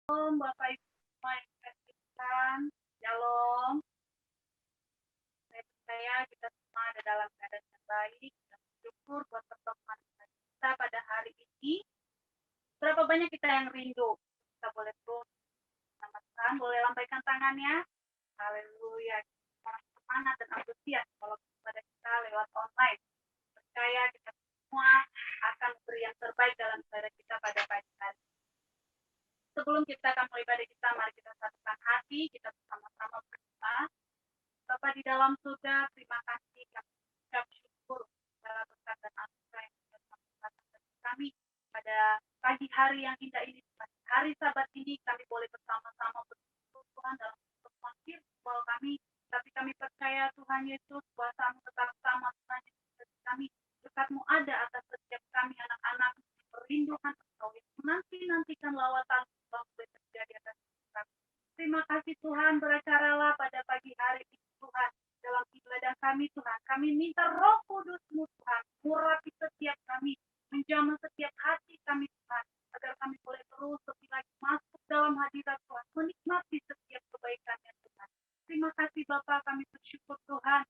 Shalom, Bapak Ibu semua yang dikasihkan. Shalom. Saya percaya kita semua ada dalam keadaan yang baik. Kita bersyukur buat pertemuan kita pada hari ini. Berapa banyak kita yang rindu? Kita boleh terus sama Tuhan, boleh lambaikan tangannya. Haleluya. Orang semangat dan antusias kalau kepada kita lewat online. Percaya kita semua akan beri yang terbaik dalam ibadah kita pada pagi hari. Sebelum kita akan mulai ibadah kita, mari kita satukan hati, kita bersama-sama berdoa. Bapa di dalam surga, terima kasih kami ucap syukur segala berkat dan anugerah yang sudah Tuhan bagi kami pada pagi hari yang indah ini, pada hari Sabat ini kami boleh bersama-sama bersyukur Tuhan dalam pertemuan virtual kami. Tapi kami percaya Tuhan Yesus, kuasa-Mu tetap sama Tuhan Yesus bagi kami. Berkat-Mu ada atas setiap kami anak-anak perindukan Engkau yang menanti-nantikan lawatan Engkau boleh terjadi atas kami. Terima kasih Tuhan, beracaralah pada pagi hari ini Tuhan dalam ibadah kami Tuhan. Kami minta Roh Kudus-Mu Tuhan murapi setiap kami, menjamah setiap hati kami Tuhan, agar kami boleh terus lebih lagi masuk dalam hadirat Tuhan, menikmati setiap kebaikan-Nya Tuhan. Terima kasih Bapa, kami bersyukur Tuhan.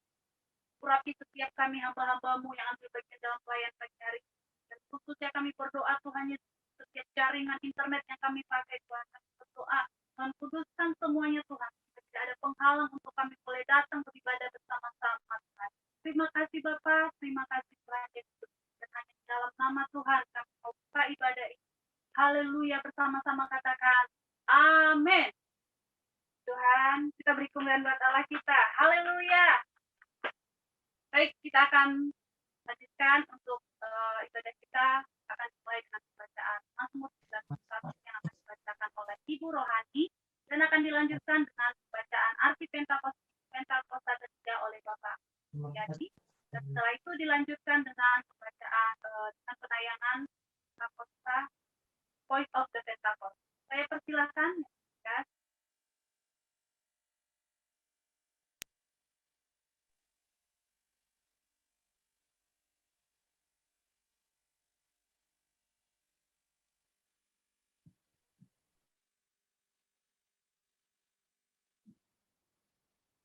Urapi setiap kami hamba-hamba-Mu yang ambil bagian dalam pelayan pagi hari ini. Dan khususnya kami berdoa Tuhan Yesus, setiap jaringan internet yang kami pakai Tuhan, kami berdoa Tuhan kuduskan semuanya Tuhan. Tidak ada penghalang untuk kami boleh datang beribadah bersama-sama Tuhan. Terima kasih Bapa, terima kasih Tuhan Yesus. Dan hanya di dalam nama Tuhan kami mau buka ibadah ini. Haleluya, bersama-sama katakan amin. Tuhan, kita beri kemuliaan buat Allah kita. Haleluya. Baik, kita akan lanjutkan untuk ibadah kita akan dimulai dengan bacaan Mazmur 91 yang akan dibacakan oleh Ibu Rohani dan akan dilanjutkan dengan bacaan Arti Pentakosta ketiga oleh Bapak Yadi. Dan setelah itu dilanjutkan dengan pembacaan dengan penayangan Pentakosta Voice of the Pentacost. Saya persilakan ya.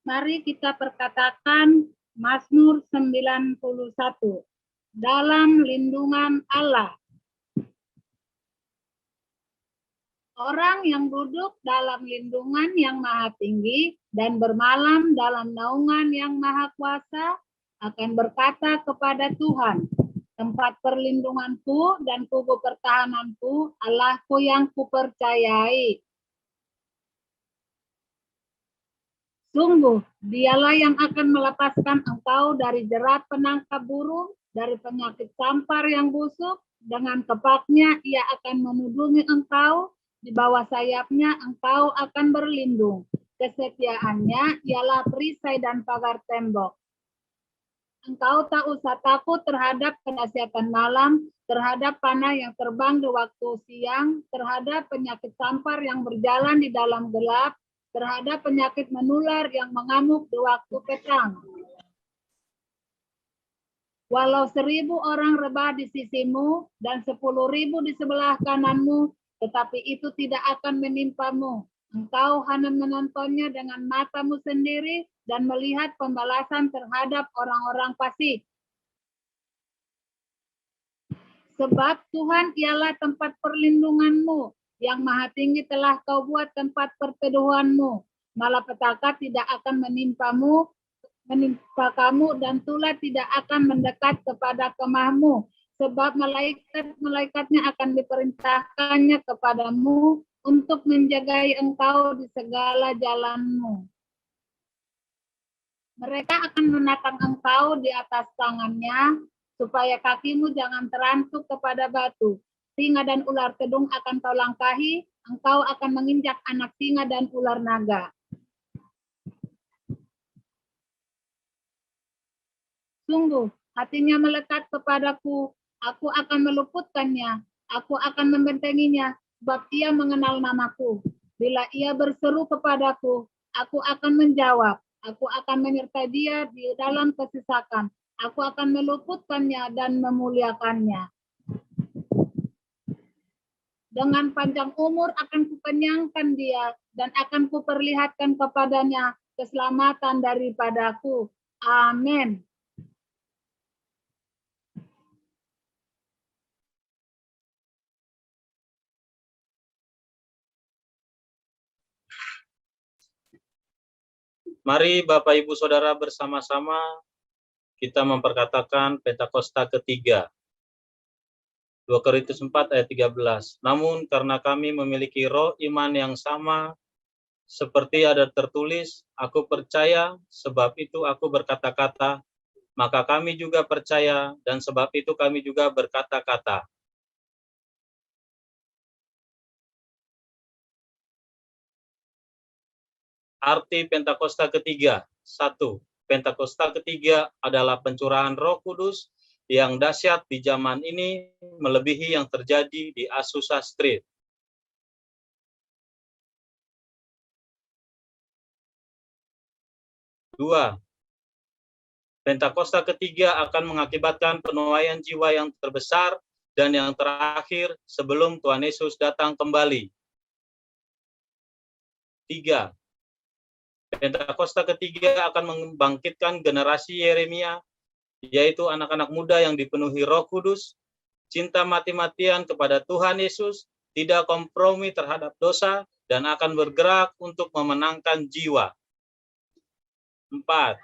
Mari kita perkatakan Mazmur 91. Dalam lindungan Allah. Orang yang duduk dalam lindungan yang maha tinggi dan bermalam dalam naungan yang maha kuasa akan berkata kepada Tuhan, tempat perlindunganku dan kubu pertahananku, Allahku yang kupercayai. Sungguh, dialah yang akan melepaskan engkau dari jerat penangkap burung, dari penyakit sampar yang busuk. Dengan kepaknya ia akan menudungi engkau, di bawah sayapnya engkau akan berlindung. Kesetiaannya ialah perisai dan pagar tembok. Engkau tak usah takut terhadap kedahsyatan malam, terhadap panah yang terbang di waktu siang, terhadap penyakit sampar yang berjalan di dalam gelap, terhadap penyakit menular yang mengamuk di waktu petang. Walau 1.000 orang rebah di sisimu dan 10.000 di sebelah kananmu, tetapi itu tidak akan menimpamu. Engkau hanya menontonnya dengan matamu sendiri dan melihat pembalasan terhadap orang-orang fasik. Sebab Tuhan ialah tempat perlindunganmu, yang maha tinggi telah kau buat tempat perteduhanmu. Malapetaka tidak akan menimpa kamu dan tulah tidak akan mendekat kepada kemahmu. Sebab malaikat-malaikatnya akan diperintahkannya kepadamu untuk menjagai engkau di segala jalanmu. Mereka akan menatang engkau di atas tangannya, supaya kakimu jangan terantuk kepada batu. Singa dan ular kedung akan kau langkahi, engkau akan menginjak anak singa dan ular naga. Sungguh, hatinya melekat kepadaku, aku akan meluputkannya, aku akan membentenginya, sebab ia mengenal namaku. Bila ia berseru kepadaku, aku akan menjawab, aku akan menyertai dia di dalam kesesakan, aku akan meluputkannya dan memuliakannya. Dengan panjang umur akan kukenyangkan dia, dan akan kuperlihatkan kepadanya keselamatan daripadaku. Amin. Mari Bapak Ibu Saudara bersama-sama kita memperkatakan Pentakosta ketiga. 2 Korintus 4 ayat 13. Namun karena kami memiliki roh iman yang sama, seperti ada tertulis, aku percaya, sebab itu aku berkata-kata, maka kami juga percaya, dan sebab itu kami juga berkata-kata. Arti Pentakosta ketiga. 1. Pentakosta ketiga adalah pencurahan Roh Kudus yang dahsyat di zaman ini melebihi yang terjadi di Azusa Street. 2. Pentakosta ketiga akan mengakibatkan penuaian jiwa yang terbesar dan yang terakhir sebelum Tuhan Yesus datang kembali. 3. Pentakosta ketiga akan membangkitkan generasi Yeremia, yaitu anak-anak muda yang dipenuhi Roh Kudus, cinta mati-matian kepada Tuhan Yesus, tidak kompromi terhadap dosa, dan akan bergerak untuk memenangkan jiwa. 4.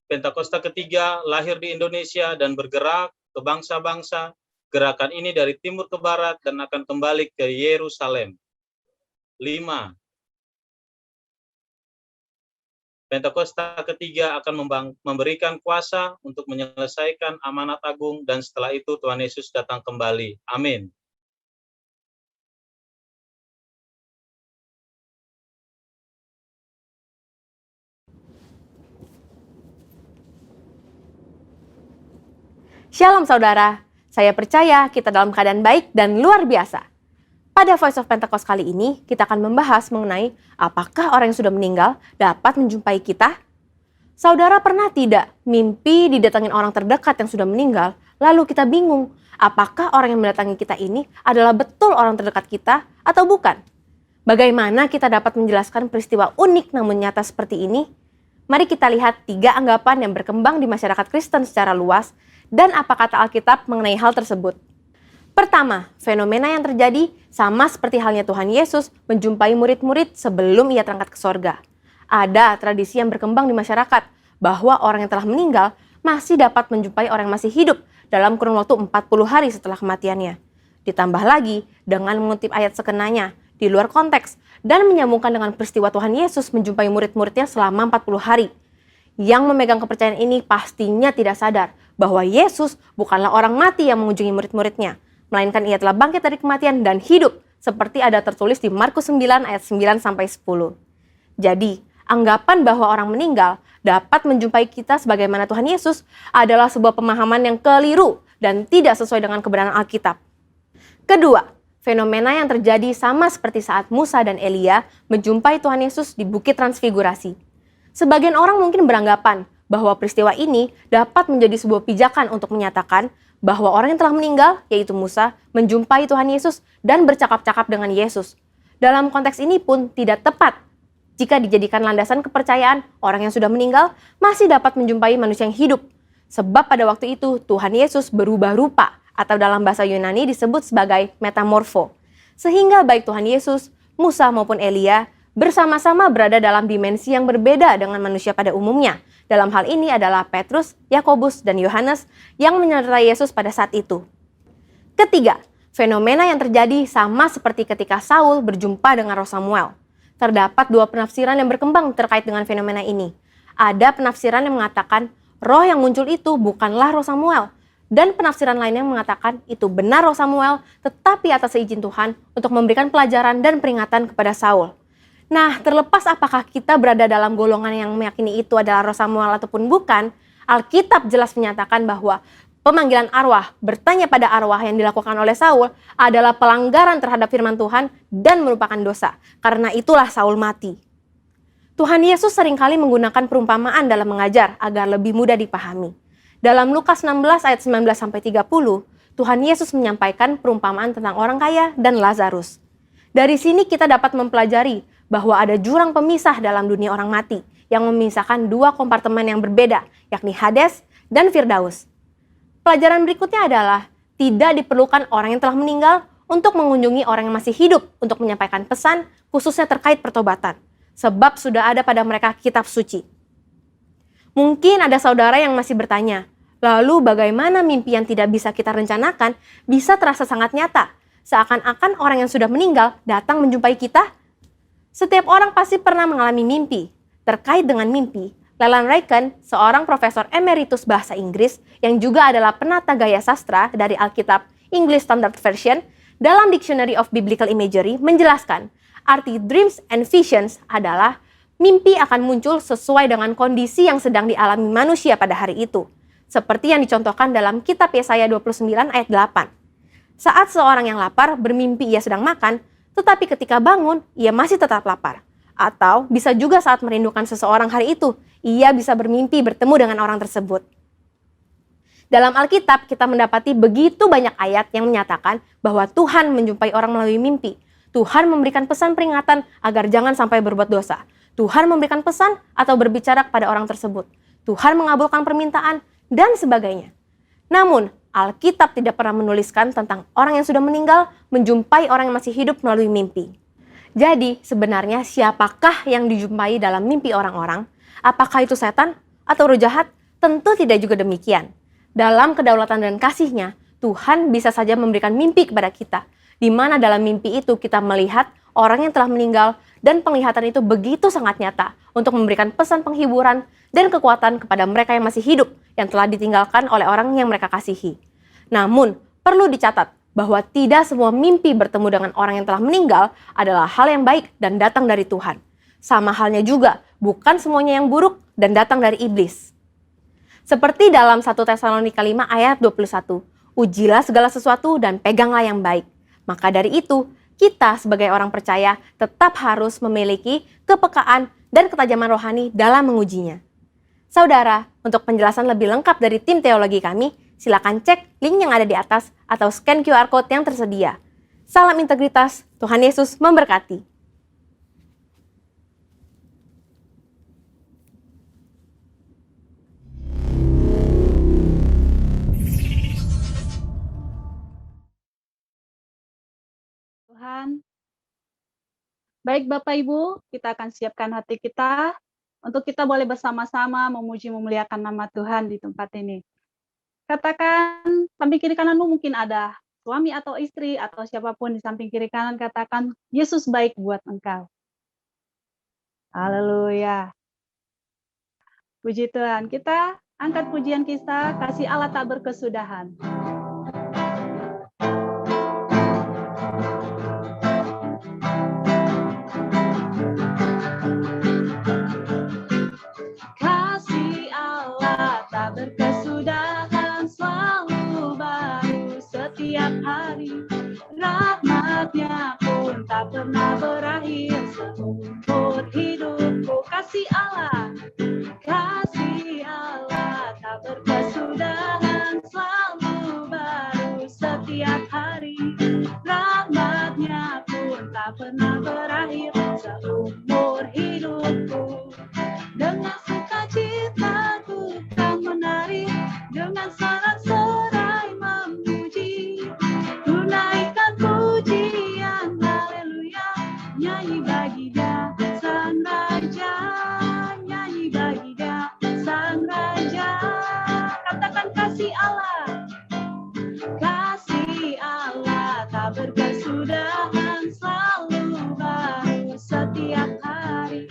Pentakosta ketiga lahir di Indonesia dan bergerak ke bangsa-bangsa. Gerakan ini dari timur ke barat dan akan kembali ke Yerusalem. 5. Pentakosta ketiga akan memberikan kuasa untuk menyelesaikan amanat agung, dan setelah itu Tuhan Yesus datang kembali. Amin. Shalom saudara, saya percaya kita dalam keadaan baik dan luar biasa. Pada Voice of Pentecost kali ini, kita akan membahas mengenai apakah orang yang sudah meninggal dapat menjumpai kita? Saudara pernah tidak mimpi didatangin orang terdekat yang sudah meninggal, lalu kita bingung, apakah orang yang mendatangi kita ini adalah betul orang terdekat kita atau bukan? Bagaimana kita dapat menjelaskan peristiwa unik namun nyata seperti ini? Mari kita lihat 3 anggapan yang berkembang di masyarakat Kristen secara luas, dan apa kata Alkitab mengenai hal tersebut. Pertama, fenomena yang terjadi sama seperti halnya Tuhan Yesus menjumpai murid-murid sebelum ia terangkat ke sorga. Ada tradisi yang berkembang di masyarakat bahwa orang yang telah meninggal masih dapat menjumpai orang yang masih hidup dalam kurun waktu 40 hari setelah kematiannya. Ditambah lagi dengan mengutip ayat sekenanya di luar konteks dan menyambungkan dengan peristiwa Tuhan Yesus menjumpai murid-muridnya selama 40 hari. Yang memegang kepercayaan ini pastinya tidak sadar bahwa Yesus bukanlah orang mati yang mengunjungi murid-muridnya, melainkan ia telah bangkit dari kematian dan hidup, seperti ada tertulis di Markus 9 ayat 9-10. Jadi, anggapan bahwa orang meninggal dapat menjumpai kita sebagaimana Tuhan Yesus adalah sebuah pemahaman yang keliru dan tidak sesuai dengan kebenaran Alkitab. Kedua, fenomena yang terjadi sama seperti saat Musa dan Elia menjumpai Tuhan Yesus di Bukit Transfigurasi. Sebagian orang mungkin beranggapan bahwa peristiwa ini dapat menjadi sebuah pijakan untuk menyatakan bahwa orang yang telah meninggal, yaitu Musa, menjumpai Tuhan Yesus dan bercakap-cakap dengan Yesus. Dalam konteks ini pun tidak tepat jika dijadikan landasan kepercayaan orang yang sudah meninggal masih dapat menjumpai manusia yang hidup. Sebab pada waktu itu Tuhan Yesus berubah rupa, atau dalam bahasa Yunani disebut sebagai metamorfo. Sehingga baik Tuhan Yesus, Musa maupun Elia bersama-sama berada dalam dimensi yang berbeda dengan manusia pada umumnya. Dalam hal ini adalah Petrus, Yakobus, dan Yohanes yang menyertai Yesus pada saat itu. Ketiga, fenomena yang terjadi sama seperti ketika Saul berjumpa dengan Roh Samuel. Terdapat 2 penafsiran yang berkembang terkait dengan fenomena ini. Ada penafsiran yang mengatakan roh yang muncul itu bukanlah Roh Samuel, dan penafsiran lainnya mengatakan itu benar Roh Samuel, tetapi atas izin Tuhan untuk memberikan pelajaran dan peringatan kepada Saul. Nah, terlepas apakah kita berada dalam golongan yang meyakini itu adalah Roh Samuel ataupun bukan, Alkitab jelas menyatakan bahwa pemanggilan arwah, bertanya pada arwah yang dilakukan oleh Saul adalah pelanggaran terhadap firman Tuhan dan merupakan dosa. Karena itulah Saul mati. Tuhan Yesus seringkali menggunakan perumpamaan dalam mengajar agar lebih mudah dipahami. Dalam Lukas 16 ayat 19-30, Tuhan Yesus menyampaikan perumpamaan tentang orang kaya dan Lazarus. Dari sini kita dapat mempelajari bahwa ada jurang pemisah dalam dunia orang mati yang memisahkan dua kompartemen yang berbeda, yakni Hades dan Firdaus. Pelajaran berikutnya adalah tidak diperlukan orang yang telah meninggal untuk mengunjungi orang yang masih hidup untuk menyampaikan pesan khususnya terkait pertobatan, sebab sudah ada pada mereka kitab suci. Mungkin ada saudara yang masih bertanya, lalu bagaimana mimpi yang tidak bisa kita rencanakan bisa terasa sangat nyata, seakan-akan orang yang sudah meninggal datang menjumpai kita? Setiap orang pasti pernah mengalami mimpi. Terkait dengan mimpi, Leland Ryken, seorang profesor emeritus bahasa Inggris yang juga adalah penata gaya sastra dari Alkitab English Standard Version, dalam Dictionary of Biblical Imagery menjelaskan, arti dreams and visions adalah mimpi akan muncul sesuai dengan kondisi yang sedang dialami manusia pada hari itu, seperti yang dicontohkan dalam kitab Yesaya 29 ayat 8. Saat seorang yang lapar bermimpi ia sedang makan, tetapi ketika bangun ia masih tetap lapar. Atau bisa juga saat merindukan seseorang hari itu, ia bisa bermimpi bertemu dengan orang tersebut. Dalam Alkitab, kita mendapati begitu banyak ayat yang menyatakan bahwa Tuhan menjumpai orang melalui mimpi. Tuhan memberikan pesan peringatan agar jangan sampai berbuat dosa. Tuhan memberikan pesan atau berbicara kepada orang tersebut. Tuhan mengabulkan permintaan, dan sebagainya. Namun, Alkitab tidak pernah menuliskan tentang orang yang sudah meninggal menjumpai orang yang masih hidup melalui mimpi. Jadi, sebenarnya siapakah yang dijumpai dalam mimpi orang-orang? Apakah itu setan atau roh jahat? Tentu tidak juga demikian. Dalam kedaulatan dan kasih-Nya, Tuhan bisa saja memberikan mimpi kepada kita, di mana dalam mimpi itu kita melihat orang yang telah meninggal dan penglihatan itu begitu sangat nyata untuk memberikan pesan penghiburan dan kekuatan kepada mereka yang masih hidup yang telah ditinggalkan oleh orang yang mereka kasihi. Namun, perlu dicatat bahwa tidak semua mimpi bertemu dengan orang yang telah meninggal adalah hal yang baik dan datang dari Tuhan. Sama halnya juga, bukan semuanya yang buruk dan datang dari iblis. Seperti dalam 1 Tesalonika 5 ayat 21, ujilah segala sesuatu dan peganglah yang baik. Maka dari itu, kita sebagai orang percaya tetap harus memiliki kepekaan dan ketajaman rohani dalam mengujinya. Saudara, untuk penjelasan lebih lengkap dari tim teologi kami, silakan cek link yang ada di atas atau scan QR Code yang tersedia. Salam integritas, Tuhan Yesus memberkati. Tuhan. Baik Bapak Ibu, kita akan siapkan hati kita untuk kita boleh bersama-sama memuji memuliakan nama Tuhan di tempat ini. Katakan samping kiri kananmu mungkin ada suami atau istri atau siapapun di samping kiri kanan, katakan Yesus baik buat engkau. Haleluya. Puji Tuhan, kita angkat pujian kita, kasih Allah tak berkesudahan. Kasih Allah tak berkesudahan, selalu baru setiap hari. Rahmat-Nya pun tak pernah berakhir seumur hidupku. Kasih Allah tak berkesudahan, selalu baru setiap hari. Rahmat-Nya pun tak pernah berakhir seumur hidupku. Dengan sukacita ku kan menari, dengan sorak-sorai memuji. Ku naikkan pujian, haleluya, nyanyi bagi Dia Sang Raja, nyanyi bagi Dia Sang Raja. Katakan kasih Allah tak berkesudahan, selalu baru setiap hari.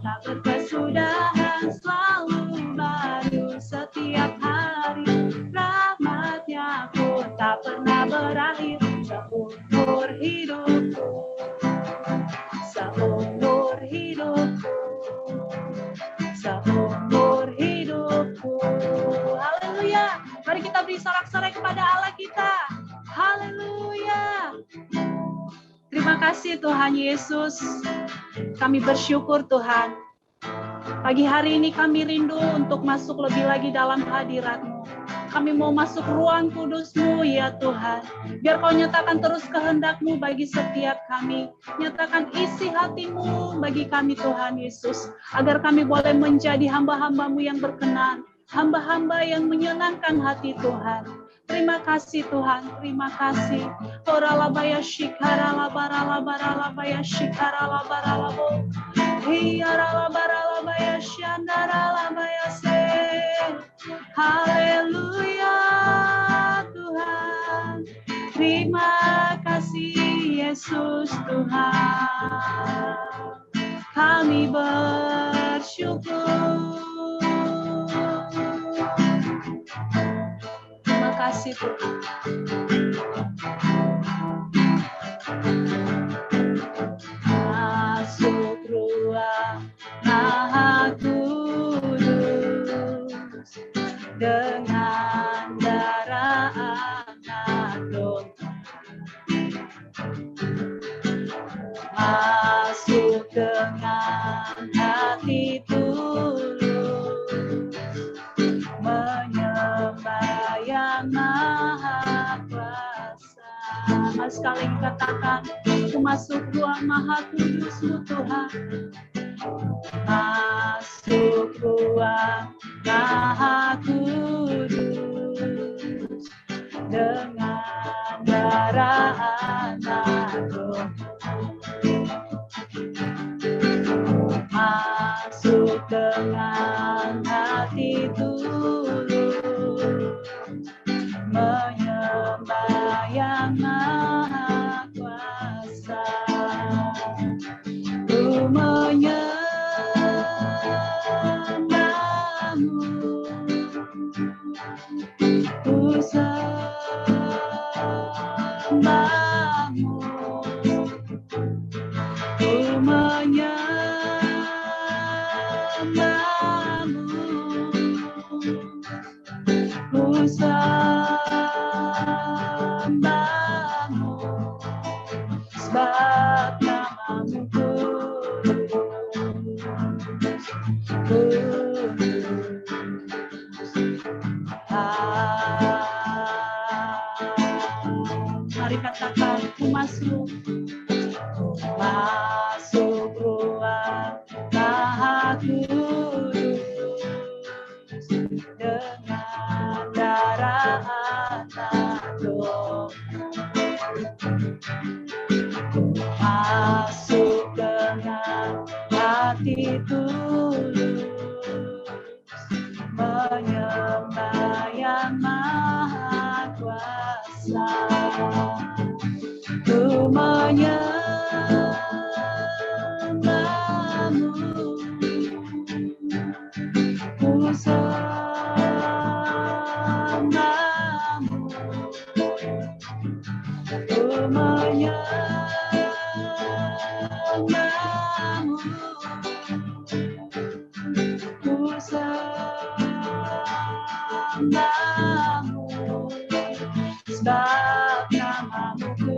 tak berkesudahan, selalu baru setiap hari. Rahmat-Nya pun tak pernah berakhir seumur hidupku, seumur hidupku, seumur hidupku. Haleluya. Mari kita beri sorak-sorai kepada Allah kita. Haleluya. Terima kasih Tuhan Yesus. Kami bersyukur Tuhan. Pagi hari ini kami rindu untuk masuk lebih lagi dalam hadirat-Mu. Kami mau masuk ruang kudus-Mu ya Tuhan. Biar Kau nyatakan terus kehendak-Mu bagi setiap kami. Nyatakan isi hati-Mu bagi kami Tuhan Yesus. Agar kami boleh menjadi hamba-hamba-Mu yang berkenan. Hamba-hamba yang menyenangkan hati Tuhan. Terima kasih Tuhan, terima kasih. Oralabaya shikaralabaralabaralabaya shikaralabaralabo. Hiaralabaralabaya syandaralabaya se. Haleluya Tuhan. Terima kasih Yesus Tuhan. Kami bersyukur. Terima kasih Tuhan. Masuk ruang Maha Kudus dengan darah anak domba. Masuk dengan hati tulus, menyembah yang Maha Kuasa. Mari sekali katakan, aku masuk ruang Maha Kudus-Mu Tuhan. Masuk ruang Maha Kudus dengan darah anak domba. Masuk dengan hati tulus, menyembah yang Maha Kuasa. Ku menyembah-Mu, ku sembah-Mu, ku menyembah-Mu, ku sembah-Mu, sebab nama-Mu Mari katakan, ku masuk ruang Maha Kudus dengan darah anak domba. Masuk dengan hati tulus, menyembah yang Maha Kuasa. Ku menyembah-Mu, ku sembah-Mu, ku menyembah-Mu, ku sembah-Mu, sebab nama-Mu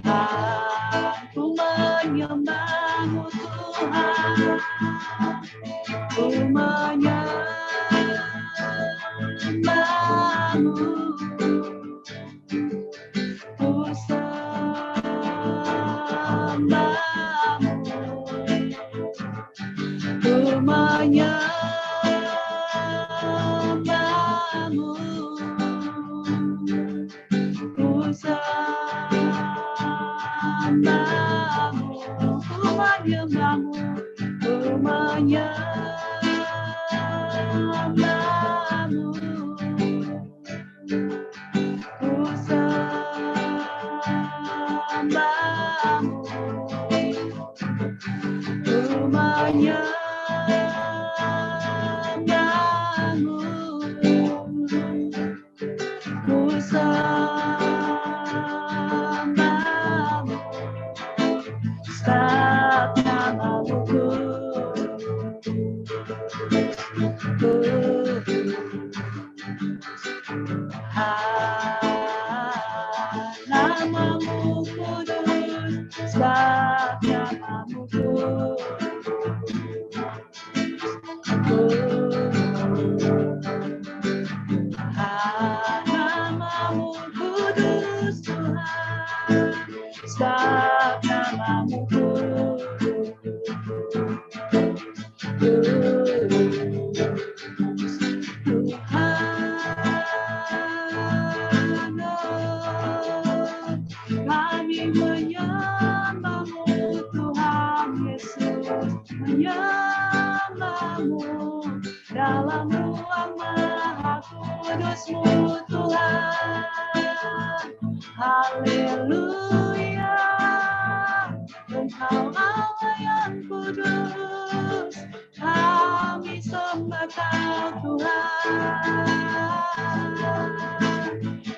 Aku menyembah-Mu Tuhan, ku menyembah-Mu, ku sembah-Mu, ku menyembah-Mu, ku sembah-Mu, ku menyembah-Mu, ku menyembah-Mu, ku sembah-Mu, hambamu, ku menyembahmu, ku sembahmu, sebab namamu namamu kudus, sebab namamu namamu kudus Tuhan, sebab namamu kami menyembahmu Tuhan Yesus, menyembahmu dalam ruang maha kudus-Mu Tuhan. Haleluya, Engkau Allah yang kudus, kami sembah Kau Tuhan.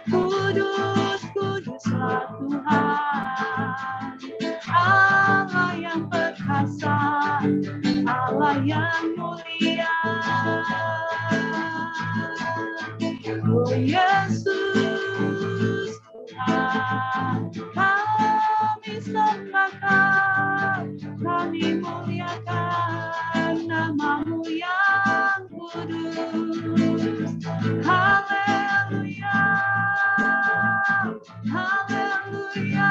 Kudus, kuduslah Tuhan, Allah yang perkasa, Allah yang mulia. Oh Yesus Tuhan, kami sembah Kau, kami muliakan namamu yang kudus. Haleluya, haleluya.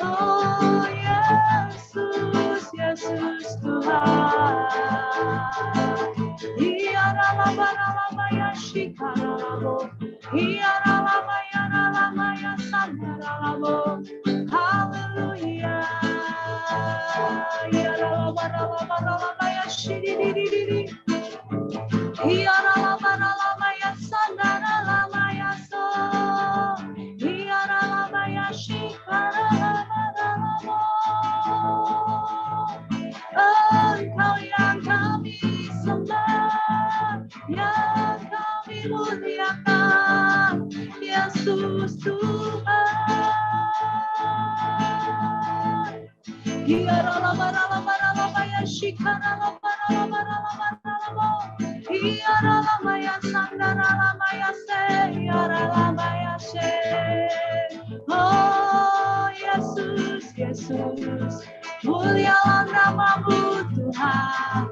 Oh Yesus, Yesus Tuhan. Iyaralabaralabaya shikaralabo, iyaralamaya nalamaya sandaralabo. Haleluya. Iyaralabaralabaralabaya shidididididi. Iyaralabaralabaya sandaralabaya so. Iyaralamaya shikaralabaralabo. Engkau yang kami sembah, yang kami muliakan, Yesus Tuhan. Iyaralabaralabaralabaya shikaralabaralabaralabaralabo. Iyaralamaya sandaralabaya se, iyaralamaya se. Oh Yesus, Yesus, mulialah namamu Tuhan.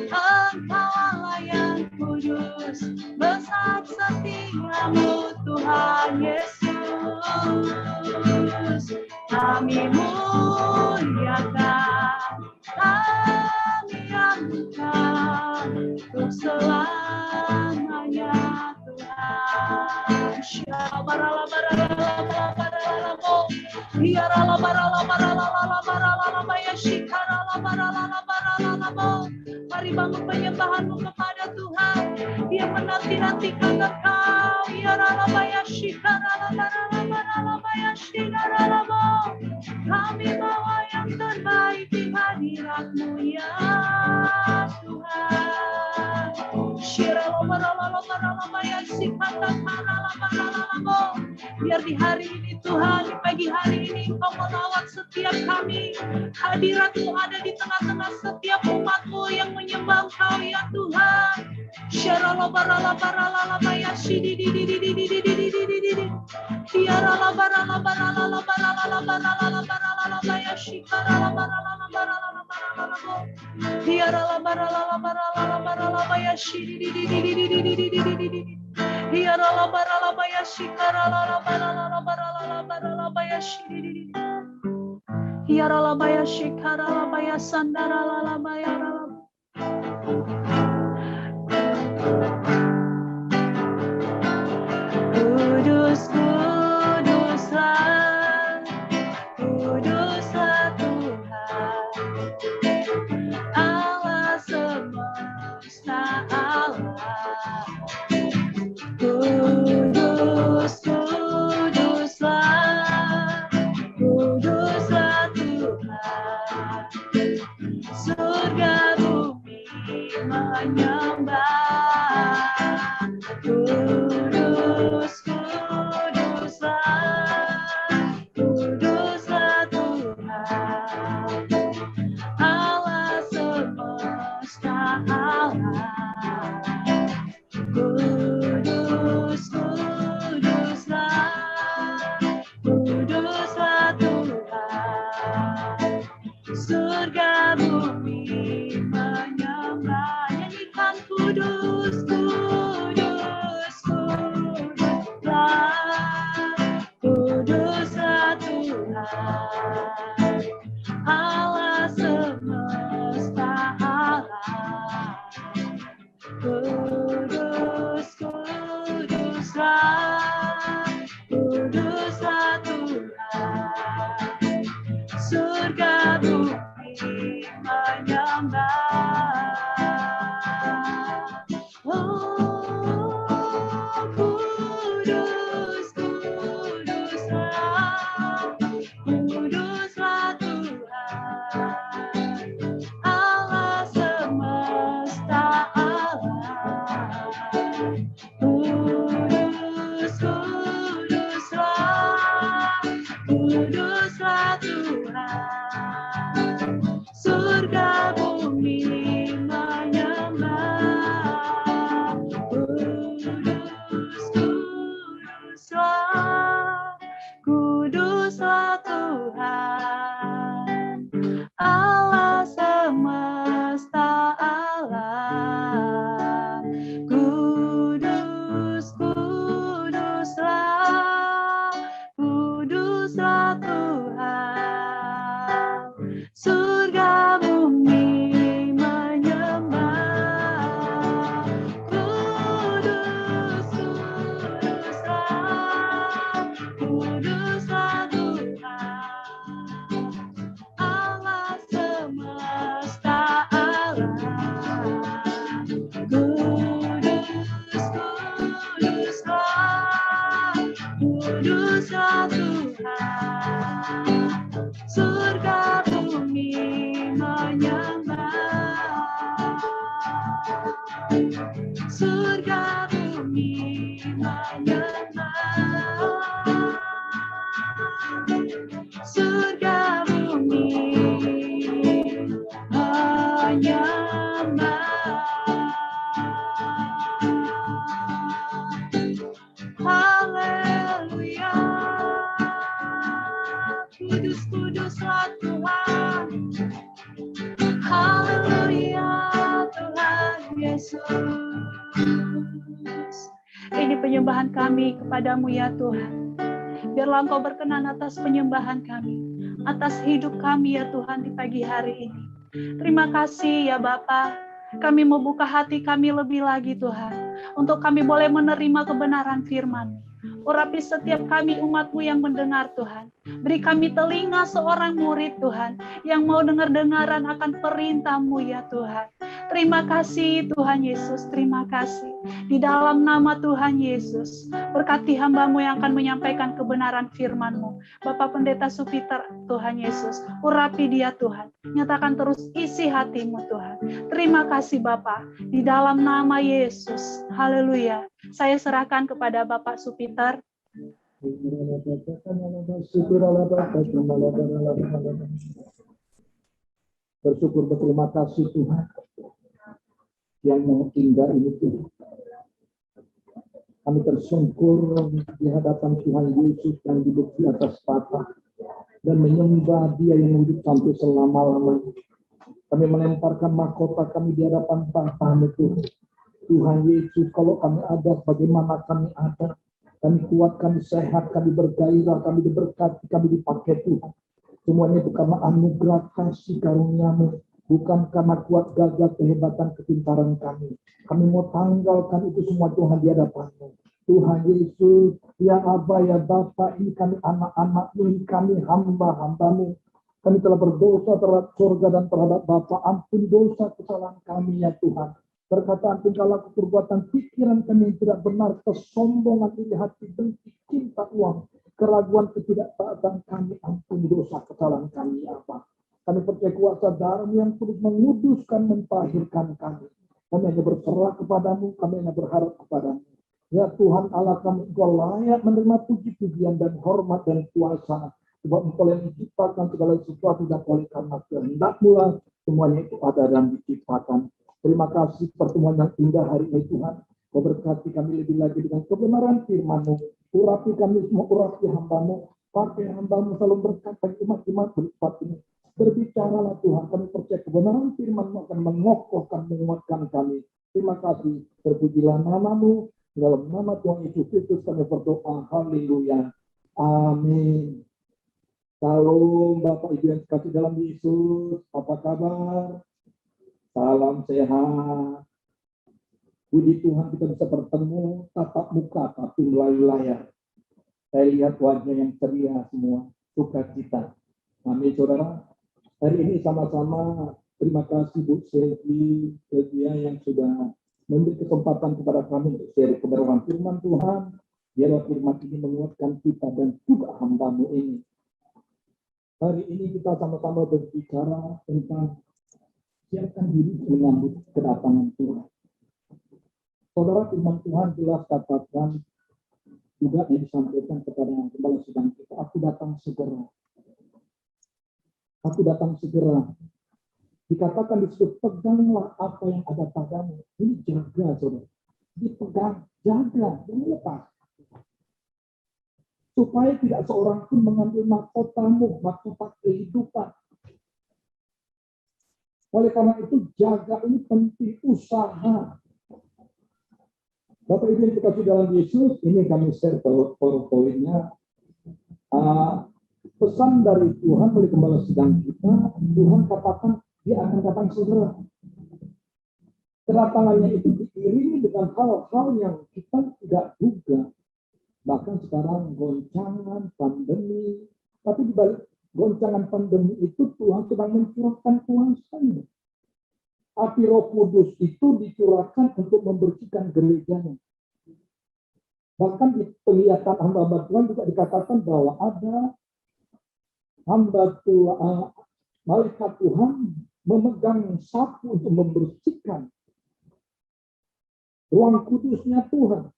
Engkau Allah yang kudus, besar setiamu Tuhan Yesus. Kami muliakan, kami angkat untuk selamanya Tuhan. Syabaralabaralabaralabaralabo, iyaralabaralabaralabaralabaralabaya shikaralabaralabaralabo. Mari bangun penyembahanmu kepada Tuhan. Dia menanti-nantikan Engkau. Iyaralabaya shikaralabaralabaralabaya shikaralabo. Kami bawa yang terbaik di hadirat-Mu ya Tuhan. Shiralabaralabaralabaya shikaralabaralabaralabo. Biar di hari ini Tuhan, di pagi hari ini Engkau melawat setiap kami. Hadirat-Mu ada di tengah-tengah setiap umat-Mu yang menyembah Engkau ya Tuhan. Shiralabaralabaralabaya shidididididididididididididid. Iyaralabaralabaralabaralabaralabaralabaralabaya shikaralabaralabaralabaralabo. Iyaralabaralabaralabaralabaya shididididididididididididid. Iyaralabaralabaya shikaralabaralabaralabaralabaya shidididid. Iyaralabaya shikaralabaya sandaralabaralabaya. Kudus, kuduslah, kuduslah Tuhan, Allah semesta Allah. Kudus, kuduslah, kuduslah Tuhan, Allah semesta alam. Kudus, kuduslah, kuduslah Tuhan. Surga bumi menyembah. Kudus, kuduslah, kuduslah Tuhan, Allah semesta alam. Kudus, kuduslah, kuduslah Tuhan. Surga bumi menyembah. Surga bumi menyembah. Surga bumi menyembah. Haleluya. Kudus, kuduslah Tuhan. Haleluya, Tuhan Yesus. Ini penyembahan kami kepadamu ya Tuhan. Biarlah Engkau berkenan atas penyembahan kami, atas hidup kami ya Tuhan di pagi hari ini. Terima kasih ya Bapa. Kami membuka hati kami lebih lagi Tuhan, untuk kami boleh menerima kebenaran firman. Urapi setiap kami umat-Mu yang mendengar Tuhan. Beri kami telinga seorang murid Tuhan, yang mau dengar-dengaran akan perintah-Mu ya Tuhan. Terima kasih Tuhan Yesus, terima kasih. Di dalam nama Tuhan Yesus, berkati hamba-Mu yang akan menyampaikan kebenaran firman-Mu. Bapak Pendeta Supiter, Tuhan Yesus, urapi dia Tuhan. Nyatakan terus isi hati-Mu Tuhan. Terima kasih Bapak, di dalam nama Yesus. Haleluya. Saya serahkan kepada Bapak Supiter. Bersyukur, berterima kasih Tuhan yang indah ini Tuhan. Kami tersungkur di hadapan Tuhan Yesus yang duduk di atas tahta dan menyembah Dia yang hidup sampai selama-lamanya. Kami melemparkan mahkota kami di hadapan tahta-Mu Tuhan. Tuhan Yesus, kalau kami ada, bagaimana kami ada? Kami kuat, kami sehat, kami bergairah, kami diberkati, kami dipakai Tuhan. Semuanya itu karena anugerah kasih karunia-Mu, bukan karena kuat gagah kehebatan kepintaran kami. Kami mau tanggalkan itu semua Tuhan di hadapan-Mu. Tuhan Yesus, ya Aba, ya Bapa, ini kami anak-anak-Mu, ini kami hamba-hamba-Mu. Kami telah berdosa terhadap surga dan terhadap Bapa. Ampun dosa kesalahan kami ya Tuhan. Perkataan tingkah laku, perbuatan, pikiran kami yang tidak benar, kesombongan, iri hati, benci, cinta uang, keraguan, ketidaktaatan kami, ampun dosa kesalahan kami apa. Kami percaya kuasa darah yang turut menguduskan, mentahirkan kami. Kami hanya berserah kepadamu, kami hanya berharap kepadamu. Ya Tuhan Allah kami, Engkau layak menerima puji-pujian dan hormat dan kuasa. Sebab Engkau yang menciptakan segala sesuatu dan oleh karena kehendak-Mu lah semuanya itu ada dan diciptakan. Terima kasih pertemuan yang indah hari ini Tuhan. Kau berkati kami lebih lagi dengan kebenaran firman-Mu. Urapi kami semua, urapi hamba-Mu. Pakai hamba-Mu selalu berkat bagi umat-umat berlipat ini. Berbicaralah Tuhan, kami percaya kebenaran firman-Mu akan mengokohkan, menguatkan kami. Terima kasih, terpujilah nama-Mu. Dalam nama Tuhan Yesus Kristus kami berdoa. Haleluya. Amin. Salam Bapak Ibu yang dikasihi dalam Yesus. Apa kabar? Salam sehat. Puji Tuhan kita bisa bertemu tatap muka tapi melalui layar. Saya lihat wajah yang ceria semua, sukacita. Amin saudara. Hari ini sama-sama terima kasih Bu Sylvia yang sudah memberi kesempatan kepada kami untuk share kebenaran firman Tuhan. Biarlah firman ini menguatkan kita dan juga hamba-Mu ini. Hari ini kita sama-sama berbicara tentang siapkan diri menyambut kedatangan Tuhan. Saudara, firman Tuhan jelas katakan juga yang disampaikan kepada gembala sidang kita, aku datang segera. Aku datang segera. Dikatakan di situ, peganglah apa yang ada padamu. Ini jaga, saudara. Dipegang, jaga, jangan lepas. supaya tidak seorang pun mengambil mahkotamu, mahkota kehidupan. Oleh karena itu, jaga ini penting, usaha. Bapak Ibu yang dikasihi dalam Yesus, ini kami share powerpoint-nya. Pesan dari Tuhan oleh gembala sidang kita, Tuhan katakan dia akan datang segera. Kedatangannya itu diiringi dengan hal-hal yang kita tidak duga. Bahkan sekarang goncangan pandemi, tapi di balik goncangan pandemi itu Tuhan sedang mencurahkan kuasa-Nya. Api Roh Kudus itu dicurahkan untuk membersihkan gerejanya. Bahkan di penglihatan hamba-hamba Tuhan juga dikatakan bahwa ada hamba Tuhan, malaikat Tuhan memegang sapu untuk membersihkan ruang kudusnya Tuhan.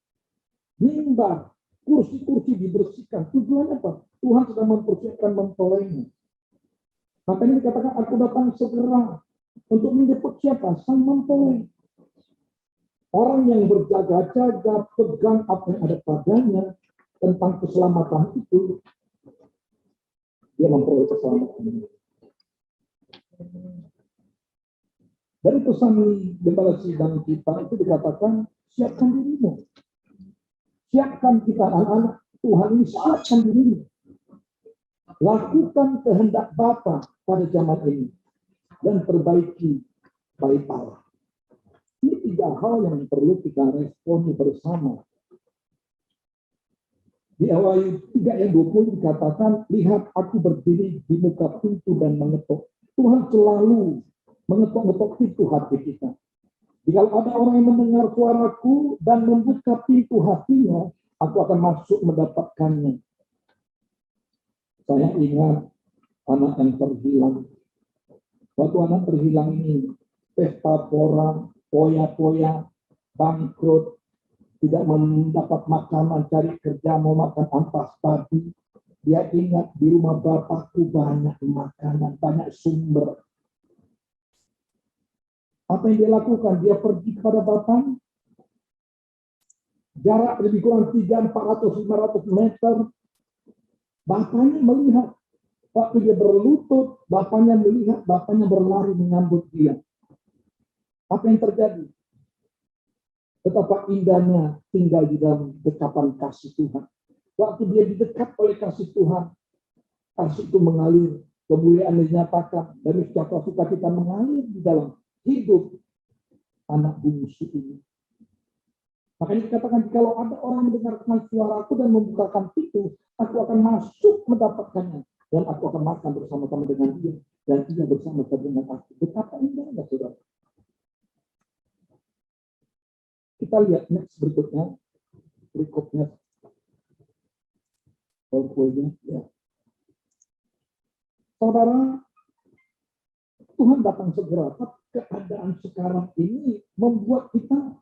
Mimbar, kursi-kursi dibersihkan. Tujuannya apa? Tuhan sedang mempersiapkan mempelainya. Makanya dikatakan aku datang segera untuk menjemput siapa? Sang mempelai. Orang yang berjaga-jaga, pegang apa yang ada padanya tentang keselamatan itu, dia memperoleh keselamatan. Dari pesan gembala sidang kita itu dikatakan, siapkan dirimu. Siapkan kita anak-anak Tuhan ini, siapkan dirimu. Lakukan kehendak Bapa pada zaman ini dan perbaiki bait Allah. Ini 3 hal yang perlu kita responi bersama. Di Wahyu 3 ayat 20 dikatakan, lihat aku berdiri di muka pintu dan mengetuk. Tuhan selalu mengetuk-ngetuk pintu hati kita. Jika ada orang yang mendengar suaraku dan membuka pintu hatinya, aku akan masuk mendapatkannya. Saya ingat anak yang terhilang. Waktu anak terhilang ini, pesta pora, poya-poya, bangkrut, tidak mendapat makanan, cari kerja, mau makan ampas pagi. Dia ingat di rumah bapakku banyak makanan, banyak sumber. Apa yang dia lakukan? Dia pergi kepada bapaknya. Jarak lebih kurang 300-400-500 meter. Bapaknya melihat. Waktu dia berlutut, bapaknya melihat, bapaknya berlari menyambut dia. Apa yang terjadi? Betapa indahnya tinggal di dalam dekapan kasih Tuhan. Waktu dia didekat oleh kasih Tuhan, kasih itu mengalir, kemuliaan dinyatakan, dari sejahtera sukacita mengalir di dalam hidup anak bungsu ini. Makanya dikatakan, kalau ada orang mendengarkan suaraku dan membukakan pintu, aku akan masuk mendapatkannya. Dan aku akan makan bersama-sama dengan dia. Dan dia bersama-sama dengan aku. Betapa indahnya, saudara. Kita lihat next berikutnya. Berikutnya. Ya. Saudara, Tuhan datang segera. Tapi keadaan sekarang ini membuat kita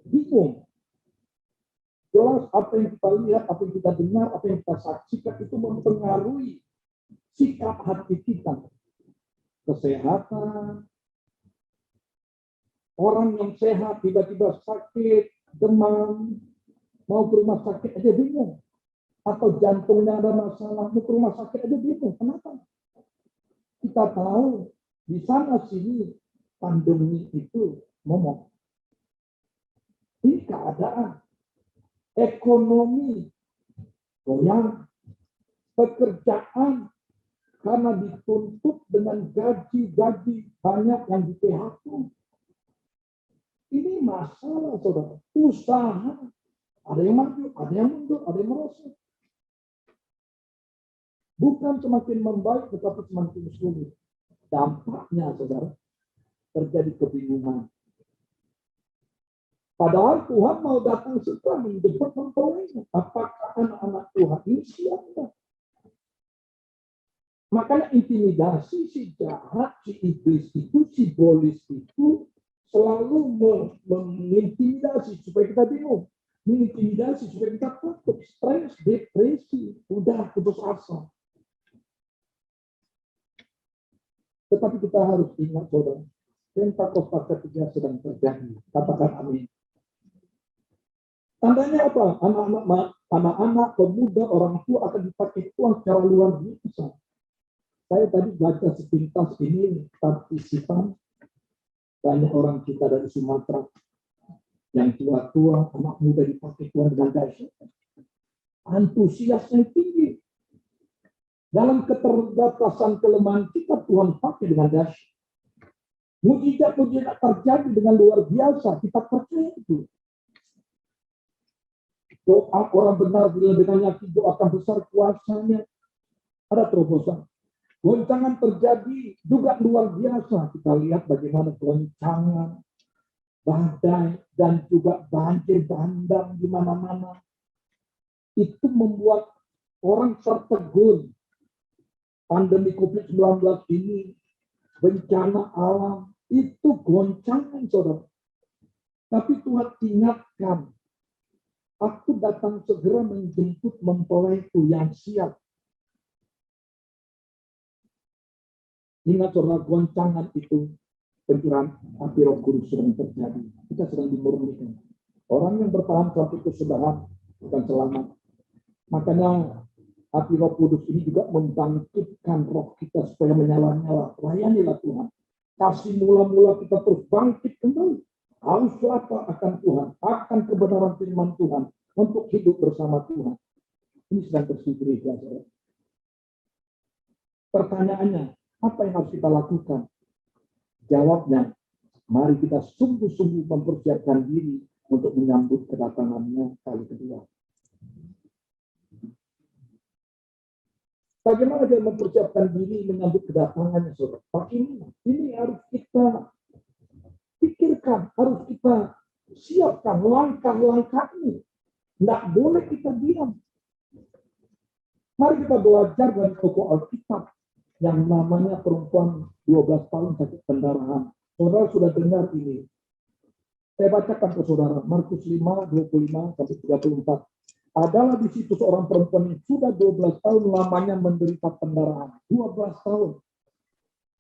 bingung. Jelas apa yang kita lihat, apa yang kita dengar, apa yang kita saksikan itu mempengaruhi sikap hati kita. Kesehatan. Orang yang sehat tiba-tiba sakit, demam, mau ke rumah sakit aja bingung. Atau jantungnya ada masalah, mau ke rumah sakit aja bingung. Kenapa? Kita tahu di sana sini pandemi itu momok. Ini keadaan ekonomi goyang, pekerjaan karena dituntut dengan gaji banyak yang di PHK. Ini masalah, saudara. Usaha. Ada yang maju, ada yang mundur, ada yang merosot. Bukan semakin membaik, tetapi semakin sulit. Dampaknya, saudara, terjadi kebingungan. Padahal Tuhan mau datang segera menjemput mempelainya. Apakah anak-anak Tuhan ini siap? Makanya intimidasi si jahat, si iblis itu, si bolis itu selalu mengintimidasi supaya kita bingung. Mengintimidasi supaya kita takut, stres, depresi, udah putus asa. Tetapi kita harus ingat, saudara, Pentakosta ketiga sedang terjadi. Katakan amin. Tandanya apa? Anak-anak, pemuda, orang tua akan dipakai Tuhan secara luar biasa. Saya tadi baca sepintas ini partisipan banyak orang kita dari Sumatera yang tua-tua, anak muda dipakai Tuhan dengan dahsyat. Antusiasnya tinggi. Dalam keterbatasan kelemahan kita, Tuhan pakai dengan dahsyat. Mujizat-mujizat terjadi dengan luar biasa. Kita percaya itu. Doa orang benar bila dengan yakin doa akan besar kuasanya. Ada terobosan. Goncangan terjadi juga luar biasa. Kita lihat bagaimana goncangan, badai, dan juga banjir bandang di mana-mana. Itu membuat orang tertegun. Pandemi COVID-19 ini, bencana alam, itu goncangan, saudara. Tapi Tuhan ingatkan, aku datang segera menjemput mempelaiku yang siap. Ingat saudara, goncangan itu pencurahan api Roh Kudus sedang terjadi. Kita sedang dimurnikan. Orang yang bertahan saat itu saudara bukan selamat. Makanya api Roh Kudus ini juga membangkitkan roh kita supaya menyala-nyala. Layanilah Tuhan. Kasih mula-mula kita terus bangkit kembali. Harus lapar akan Tuhan, akan kebenaran firman Tuhan untuk hidup bersama Tuhan. Ini sedang terjadi, saudara. Pertanyaannya, apa yang harus kita lakukan? Jawabnya, mari kita sungguh-sungguh mempersiapkan diri untuk menyambut kedatangannya kali kedua. Bagaimana kita mempersiapkan diri menyambut kedatangannya, saudara? Ini harus kita pikirkan, harus kita siapkan langkah-langkahnya. Tidak boleh kita diam. Mari kita belajar dari tokoh Alkitab yang namanya perempuan 12 tahun sakit pendarahan. Saudara sudah dengar ini. Saya bacakan ke saudara, Markus 5, 25-34. Adalah di situ seorang perempuan yang sudah 12 tahun lamanya menderita pendarahan. 12 tahun.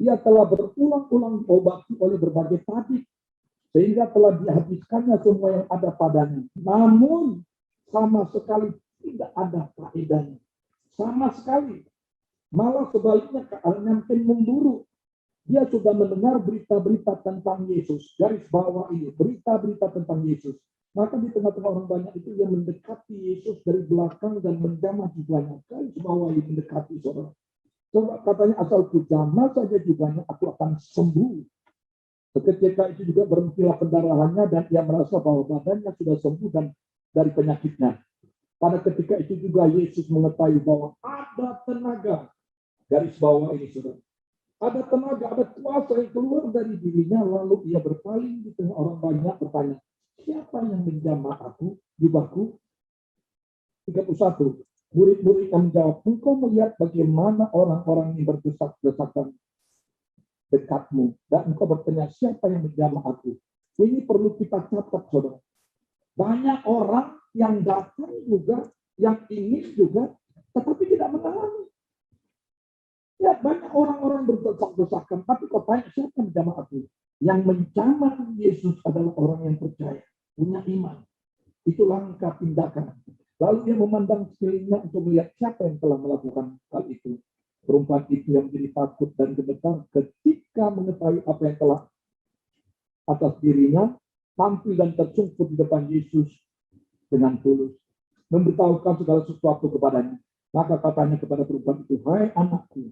Ia telah berulang-ulang diobati oleh berbagai tabib, sehingga telah dihabiskannya semua yang ada padanya. Namun, sama sekali tidak ada faedahnya. Sama sekali. Malah sebaliknya keadaannya makin memburuk. Dia sudah mendengar berita-berita tentang Yesus. Garis bawah ini, berita-berita tentang Yesus. Maka di tengah-tengah orang banyak itu yang mendekati Yesus dari belakang dan menjamah jubahnya. Garis bawah ini mendekati saudara. Coba katanya asal ku jamah saja jubahnya, aku akan sembuh. Ketika itu juga berhentilah pendarahannya dan ia merasa bahwa badannya sudah sembuh dan dari penyakitnya. Pada ketika itu juga Yesus mengetahui bahwa ada tenaga. Garis bawah ini saudara. Ada tenaga, ada kuasa yang keluar dari dirinya, lalu ia berpaling di tengah orang banyak bertanya, siapa yang menjamah aku, jubahku? 31. Murid-murid yang menjawab, engkau melihat bagaimana orang-orang ini berdesak-desakan dekatmu, dan engkau bertanya, siapa yang menjamah aku? Ini perlu kita catat, saudara. Banyak orang yang datang juga, yang ingin juga, tetapi tidak mengalami. Ya, banyak orang-orang berdesak-desakan, tapi kau tanya, siapa yang menjamah aku? Yang menjamah Yesus adalah orang yang percaya, punya iman. Itu langkah tindakan. Lalu dia memandang sekelilingnya untuk melihat siapa yang telah melakukan hal itu. Perempuan itu yang menjadi takut dan gemetar ketika mengetahui apa yang telah atas dirinya, tampil dan tersungkur di depan Yesus dengan tulus, memberitahukan segala sesuatu kepadanya. Maka katanya kepada perempuan itu, hai anakku,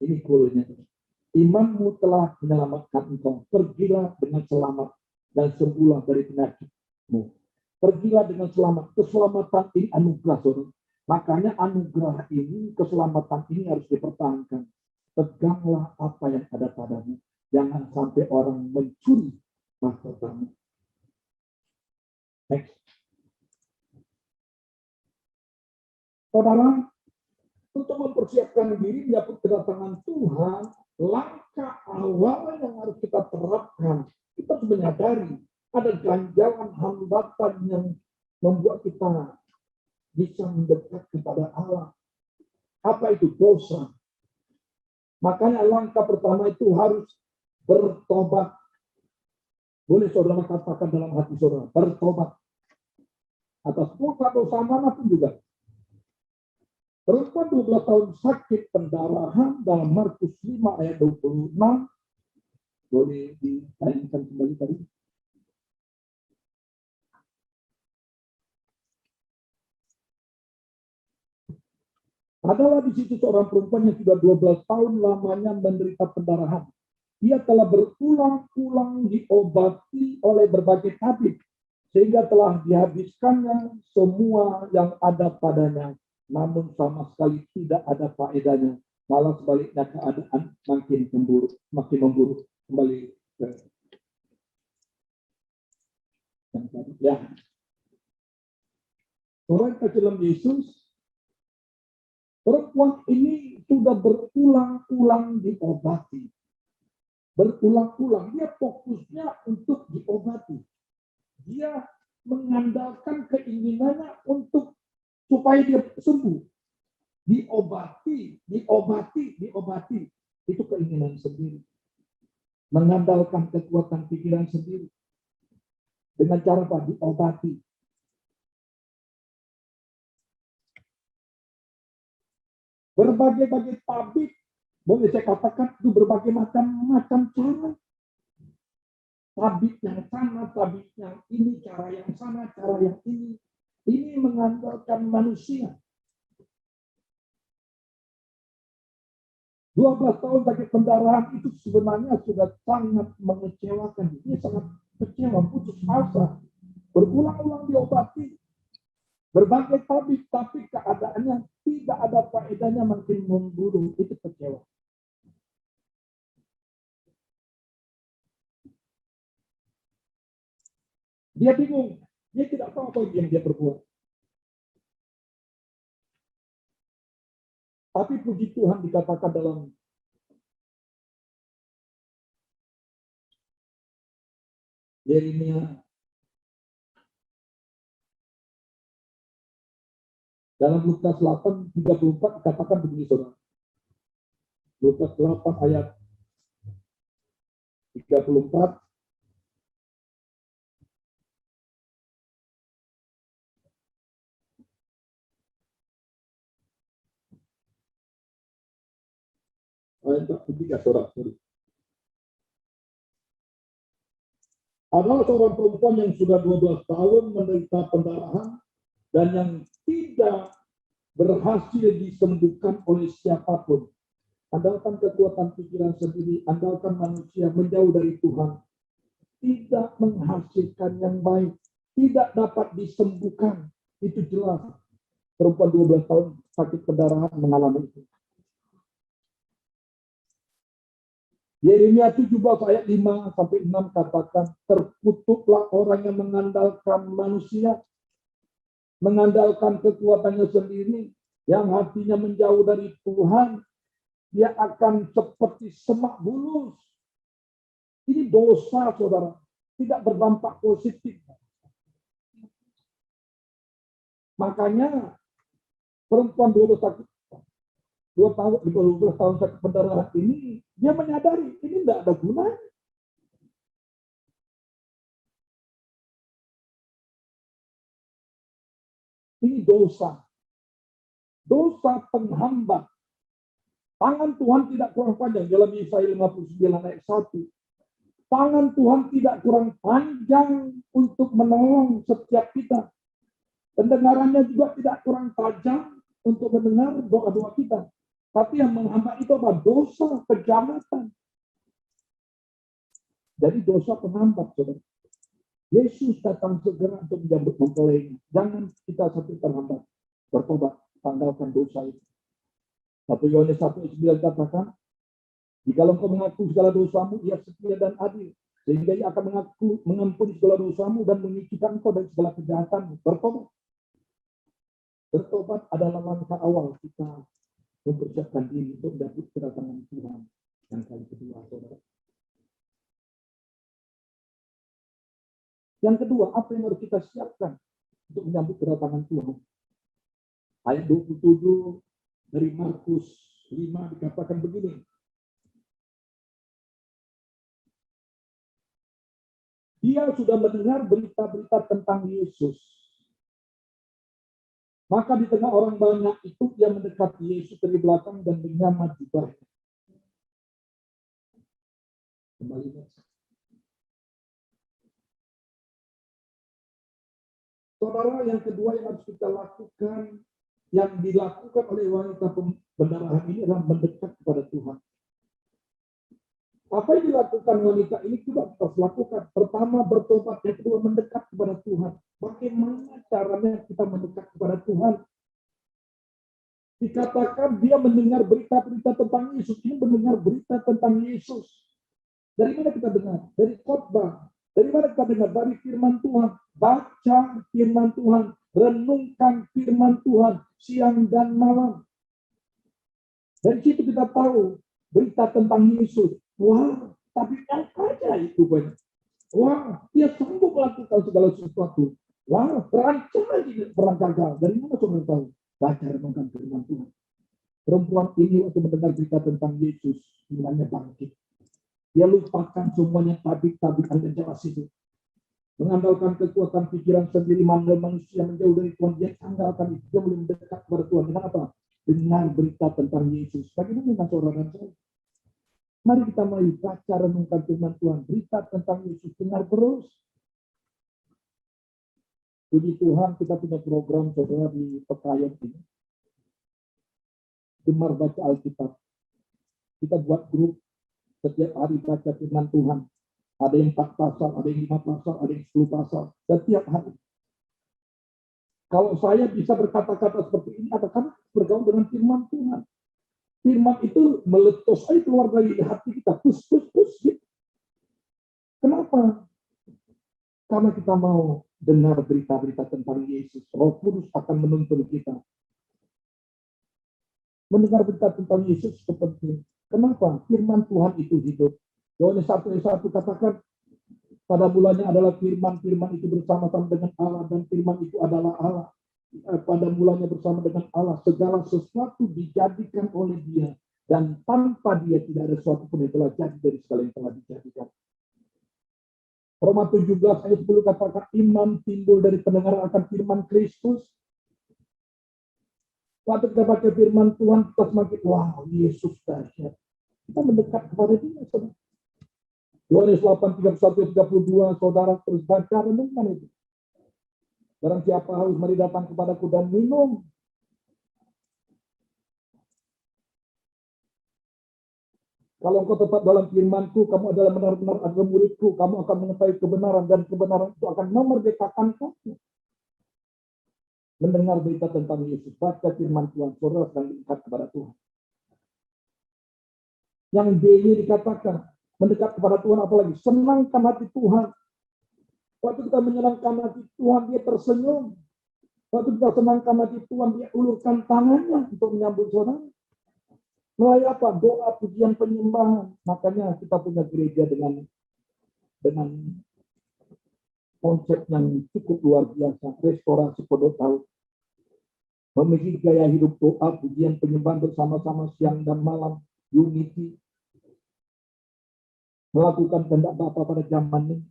ini kulnya, imanmu telah menyelamatkan engkau. Pergilah dengan selamat dan sembuhlah dari penyakitmu. Pergilah dengan selamat. Keselamatan ini anugerah, saudara. Makanya anugerah ini, keselamatan ini harus dipertahankan. Peganglah apa yang ada padamu. Jangan sampai orang mencuri mahkotamu. Next. Saudara, untuk mempersiapkan diri menyambut kedatangan Tuhan, langkah awal yang harus kita terapkan, kita harus menyadari ada ganjalan hambatan yang membuat kita bisa mendekat kepada Allah. Apa itu? Dosa. Makanya langkah pertama itu harus bertobat. Boleh saudara katakan dalam hati saudara, bertobat. atas dosa-dosa manapun juga. Perempuan 12 tahun sakit pendarahan dalam Markus 5 ayat 26. Boleh ditayangkan kembali tadi. Adalah di situ seorang perempuan yang sudah 12 tahun lamanya menderita pendarahan. Ia telah berulang-ulang diobati oleh berbagai tabib, sehingga telah dihabiskannya semua yang ada padanya, namun sama sekali tidak ada faedahnya. Malah sebaliknya keadaan makin memburuk. Kembali ke yang tadi. Ya. Orang kecil Yesus, perempuan ini sudah berulang-ulang diobati. Berulang-ulang, dia fokusnya untuk diobati. Dia mengandalkan keinginannya untuk supaya dia sembuh. Diobati. Itu keinginan sendiri. Mengandalkan kekuatan pikiran sendiri. Dengan cara apa? Diobati. Berbagai-bagai tabib, boleh saya katakan itu berbagai macam cara. Tabib yang sana, tabib yang ini, cara yang sana, cara yang ini. Ini mengandalkan manusia. 12 tahun sakit pendarahan itu sebenarnya sudah sangat mengecewakan. Dia sangat kecewa, putus asa. Berulang-ulang diobati. Berbagai tabib, tapi keadaannya tidak ada faedahnya, makin memburuk. Itu kecewa. Dia bingung. Dia tidak tahu apa yang dia perbuat. Tapi puji Tuhan dikatakan dalam Yeremia, dalam Lukas 8:34 dikatakan begini, saudara. Lukas 8 ayat 34. Ayat 3, saudara. Adalah seorang perempuan yang sudah 12 tahun menderita pendarahan dan yang tidak berhasil disembuhkan oleh siapapun. Andalkan kekuatan pikiran sendiri, andalkan manusia, menjauh dari Tuhan. Tidak menghasilkan yang baik, tidak dapat disembuhkan. Itu jelas. Perempuan 12 tahun sakit pendarahan mengalami itu. Yeremia 17 ayat 5-6 katakan, terkutuklah orang yang mengandalkan manusia, mengandalkan kekuatannya sendiri, yang hatinya menjauh dari Tuhan, dia akan seperti semak bulus. Ini dosa, saudara, tidak berdampak positif. Makanya perempuan 12 tahun sakit pendarahan ini, dia menyadari ini tidak ada gunanya. Ini dosa. Dosa penghambat. Tangan Tuhan tidak kurang panjang. Dalam Yesaya 59 ayat 1. Tangan Tuhan tidak kurang panjang untuk menolong setiap kita. Pendengarannya juga tidak kurang tajam untuk mendengar doa-doa kita. Tapi yang menghambat itu apa? Dosa, kejahatan. Jadi dosa penghambat, saudara. Yesus datang segera untuk menjemput mempelainya. Jangan kita sampai terhambat. Bertobat, tanggalkan dosa itu. 1 Yohanes 1:9 katakan, jika engkau mengaku segala dosamu, ia setia dan adil, sehingga ia akan mengampuni segala dosamu dan menyucikan engkau dari segala kejahatanmu. Bertobat. Bertobat adalah langkah awal kita mempersiapkan diri untuk mendapat kedatangan Tuhan yang kali kedua, saudara. Yang kedua, apa yang harus kita siapkan untuk menyambut kedatangan Tuhan? Ayat 27 dari Markus 5 dikatakan begini. Dia sudah mendengar berita-berita tentang Yesus Maka di tengah orang banyak itu ia mendekati Yesus dari belakang dan menyamar jubahnya. Kembali. Saudara, yang kedua yang harus kita lakukan, yang dilakukan oleh wanita pendarahan ini adalah mendekat kepada Tuhan. Apa yang dilakukan wanita ini juga kita harus lakukan. Pertama, bertobat. Yang kedua, mendekat kepada Tuhan. Bagaimana caranya kita mendekat kepada Tuhan? Dikatakan dia mendengar berita-berita tentang Yesus. Ini mendengar berita tentang Yesus. Dari mana kita dengar? Dari khotbah. Dari mana kita dengar? Dari firman Tuhan. Baca firman Tuhan. Renungkan firman Tuhan siang dan malam. Dari situ kita tahu berita tentang Yesus. Wah, tapi yang kaya itu banyak. Wah, dia sanggup melakukan segala sesuatu. Wah, rancangan tidak pernah gagal. Dari mana saudara tahu? Baca renungkan firman Tuhan. Perempuan ini waktu mendengar berita tentang Yesus, imannya bangkit. Dia lupakan semuanya tabik-tabikan dan jelas itu. Mengandalkan kekuatan pikiran sendiri, manusia menjauh dari Tuhan. Dia andalkan itu. Dia mulai mendekat kepada Tuhan. Dengan apa? Dengan berita tentang Yesus. Bagaimana dengan saudara dan saya? Mari kita mulai baca renungkan firman Tuhan. Berita tentang Yesus. Dengar terus. Puji Tuhan, kita punya program saudara di Pekayon ini. Gemar baca Alkitab. Kita buat grup setiap hari baca firman Tuhan. Ada yang 4 pasal, ada yang 5 pasal, ada yang 10 pasal. Setiap hari. Kalau saya bisa berkata-kata seperti ini, karena bergaul dengan firman Tuhan. Firman itu meletus aja keluar dari hati kita. Pus. Gitu. Kenapa? Karena kita mau dengar berita-berita tentang Yesus. Roh Kudus akan menuntun kita. Mendengar berita tentang Yesus itu penting. Kenapa? Firman Tuhan itu hidup. Yohanes 1:1 katakan, pada mulanya adalah firman itu bersama-sama dengan Allah, dan firman itu adalah Allah. Pada mulanya bersama dengan Allah, segala sesuatu dijadikan oleh Dia, dan tanpa Dia tidak ada sesuatu pun yang telah jadi dari segala yang telah dijadikan. Roma 17 ayat 10 katakan, iman timbul dari pendengaran akan firman Kristus. Waktu kita baca firman Tuhan, kita semakin, wow, Yesus dahsyat. Kita mendekat kepada Dia, saudara. Yohanes 8:31-32, saudara terus baca renungkan itu. Barang siapa haus, mari datang kepadaku dan minum. Kalau engkau tetap dalam firman-Ku, kamu adalah benar-benar adalah murid-Ku, kamu akan mengetahui kebenaran, dan kebenaran itu akan memerdekakan kamu. Mendengar berita tentang Yesus, baca firman Tuhan, saudara sedang dekat kepada Tuhan. Yang B-nya dikatakan, mendekat kepada Tuhan apalagi, senangkan hati Tuhan. Waktu kita menyenangkan hati Tuhan, Dia tersenyum. Waktu kita senangkan hati Tuhan, Dia ulurkan tangannya untuk menyambut saudara. Melalui apa? Doa, pujian, penyembahan. Makanya kita punya gereja dengan konsep yang cukup luar biasa. Restorasi Pondok Taut. Memiliki gaya hidup doa, pujian, penyembahan bersama-sama siang dan malam. Unity. Melakukan kehendak Bapa pada zaman ini.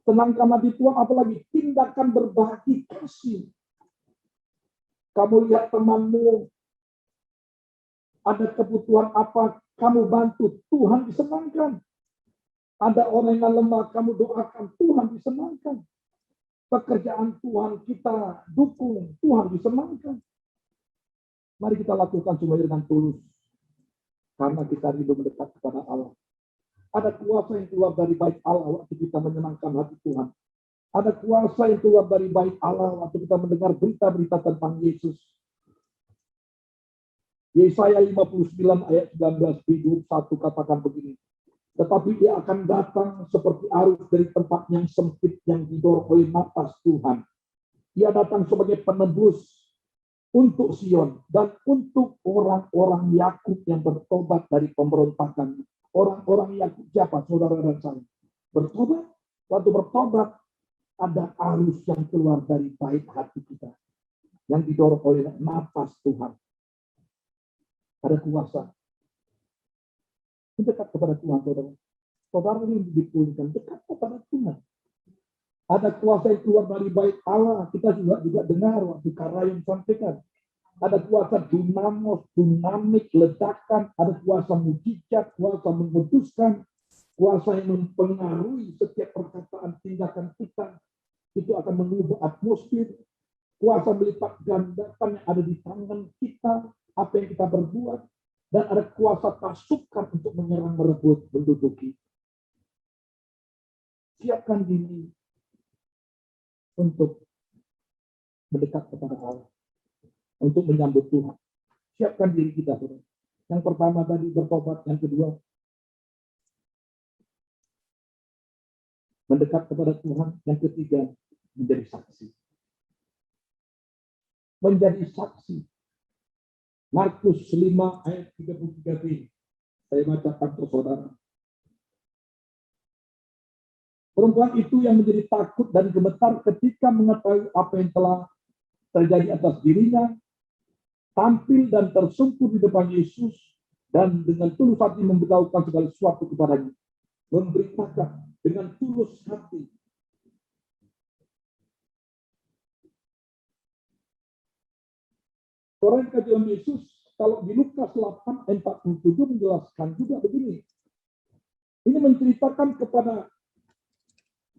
Senangkan hati Tuhan, apalagi tindakan berbagi kasih. Kamu lihat temanmu, ada kebutuhan apa, kamu bantu, Tuhan disenangkan. Ada orang yang lemah, kamu doakan, Tuhan disenangkan. Pekerjaan Tuhan kita dukung, Tuhan disenangkan. Mari kita lakukan semuanya dengan tulus. Karena kita rindu mendekat kepada Allah. Ada kuasa yang keluar dari bait Allah waktu kita menyenangkan hati Tuhan. Ada kuasa yang keluar dari bait Allah waktu kita mendengar berita-berita tentang Yesus. Yesaya 59 ayat 19-21 katakan begini. Tetapi Dia akan datang seperti arus dari tempat yang sempit yang didorong oleh napas Tuhan. Ia datang sebagai penebus untuk Sion dan untuk orang-orang Yakub yang bertobat dari pemberontakan. Orang-orang Yakub siapa? Saudara dan saya. Bertobat. Waktu bertobat, ada arus yang keluar dari bait hati kita. Yang didorong oleh napas Tuhan. Ada kuasa. Dekat kepada Tuhan, saudara. Saudara ini dipulihkan. Dekat kepada Tuhan. Ada kuasa yang keluar dari bait Allah. Kita juga dengar waktu Karayun sampaikan. Ada kuasa dinamik, ledakan. Ada kuasa mujizat, kuasa memutuskan, kuasa yang mempengaruhi setiap perkataan tindakan kita. Itu akan mengubah atmosfer. Kuasa melipat gandakan yang ada di tangan kita, apa yang kita berbuat. Dan ada kuasa pasukan untuk menyerang, merebut, menduduki. Siapkan diri untuk mendekat kepada Allah, untuk menyambut Tuhan. Siapkan diri kita, saudara. Yang pertama tadi bertobat, yang kedua mendekat kepada Tuhan, yang ketiga menjadi saksi. Menjadi saksi. Markus 5 ayat 33b. Saya bacakan ke saudara. Perempuan itu yang menjadi takut dan gemetar ketika mengetahui apa yang telah terjadi atas dirinya, tampil dan tersungkur di depan Yesus, dan dengan tulus hati memberitahukan segala sesuatu kepadanya. Memberitakan dengan tulus hati. Orang kajian Yesus, kalau di Lukas 8 ayat 47 menjelaskan juga begini. Ini menceritakan kepada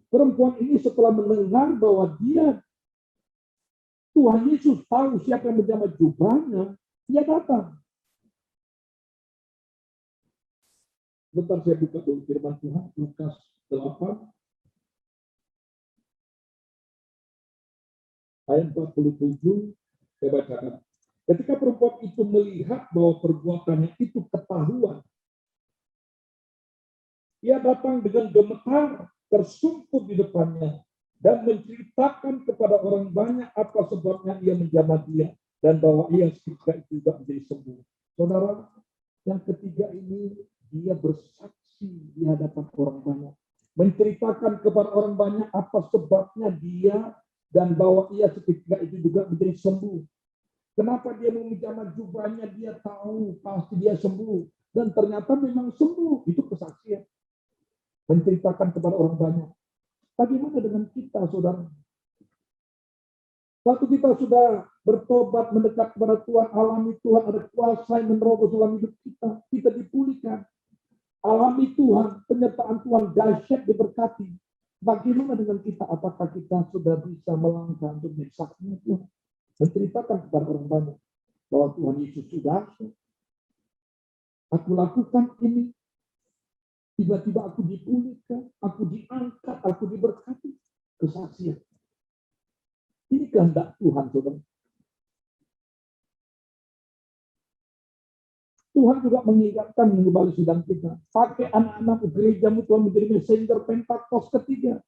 perempuan ini setelah mendengar bahwa Tuhan Yesus tahu siapa yang menjamah jubahnya, dia datang. Bentar saya buka dulu firman Tuhan, Lukas 8, ayat 47, saya bacakan. Ketika perempuan itu melihat bahwa perbuatannya itu ketahuan, ia datang dengan gemetar, tersungkur di depannya, dan menceritakan kepada orang banyak apa sebabnya ia menjamah dia, dan bahwa ia seketika itu juga menjadi sembuh. Saudara, yang ketiga ini, dia bersaksi di hadapan orang banyak. Menceritakan kepada orang banyak apa sebabnya dia, dan bahwa ia seketika itu juga menjadi sembuh. Kenapa dia menjamah jubahnya? Dia tahu pasti dia sembuh. Dan ternyata memang sembuh. Itu kesaksian. Menceritakan kepada orang banyak. Bagaimana dengan kita, saudara? Waktu kita sudah bertobat, mendekat kepada Tuhan, alami Tuhan, ada kuasa yang menerobos dalam hidup kita. Kita dipulihkan. Alami Tuhan, penyertaan Tuhan, dahsyat diberkati. Bagaimana dengan kita? Apakah kita sudah bisa melangkah untuk menjadi saksinya Tuhan? Menceritakan kepada orang banyak bahwa Tuhan Yesus sudah. Aku lakukan ini. Tiba-tiba aku dipulihkan, aku diangkat, aku diberkati. Kesaksian. Ini kehendak Tuhan, saudara. Tuhan juga mengingatkan kembali sidang kita. Pakai anak-anak gerejamu Tuhan menjadi messenger Pentakos ketiga.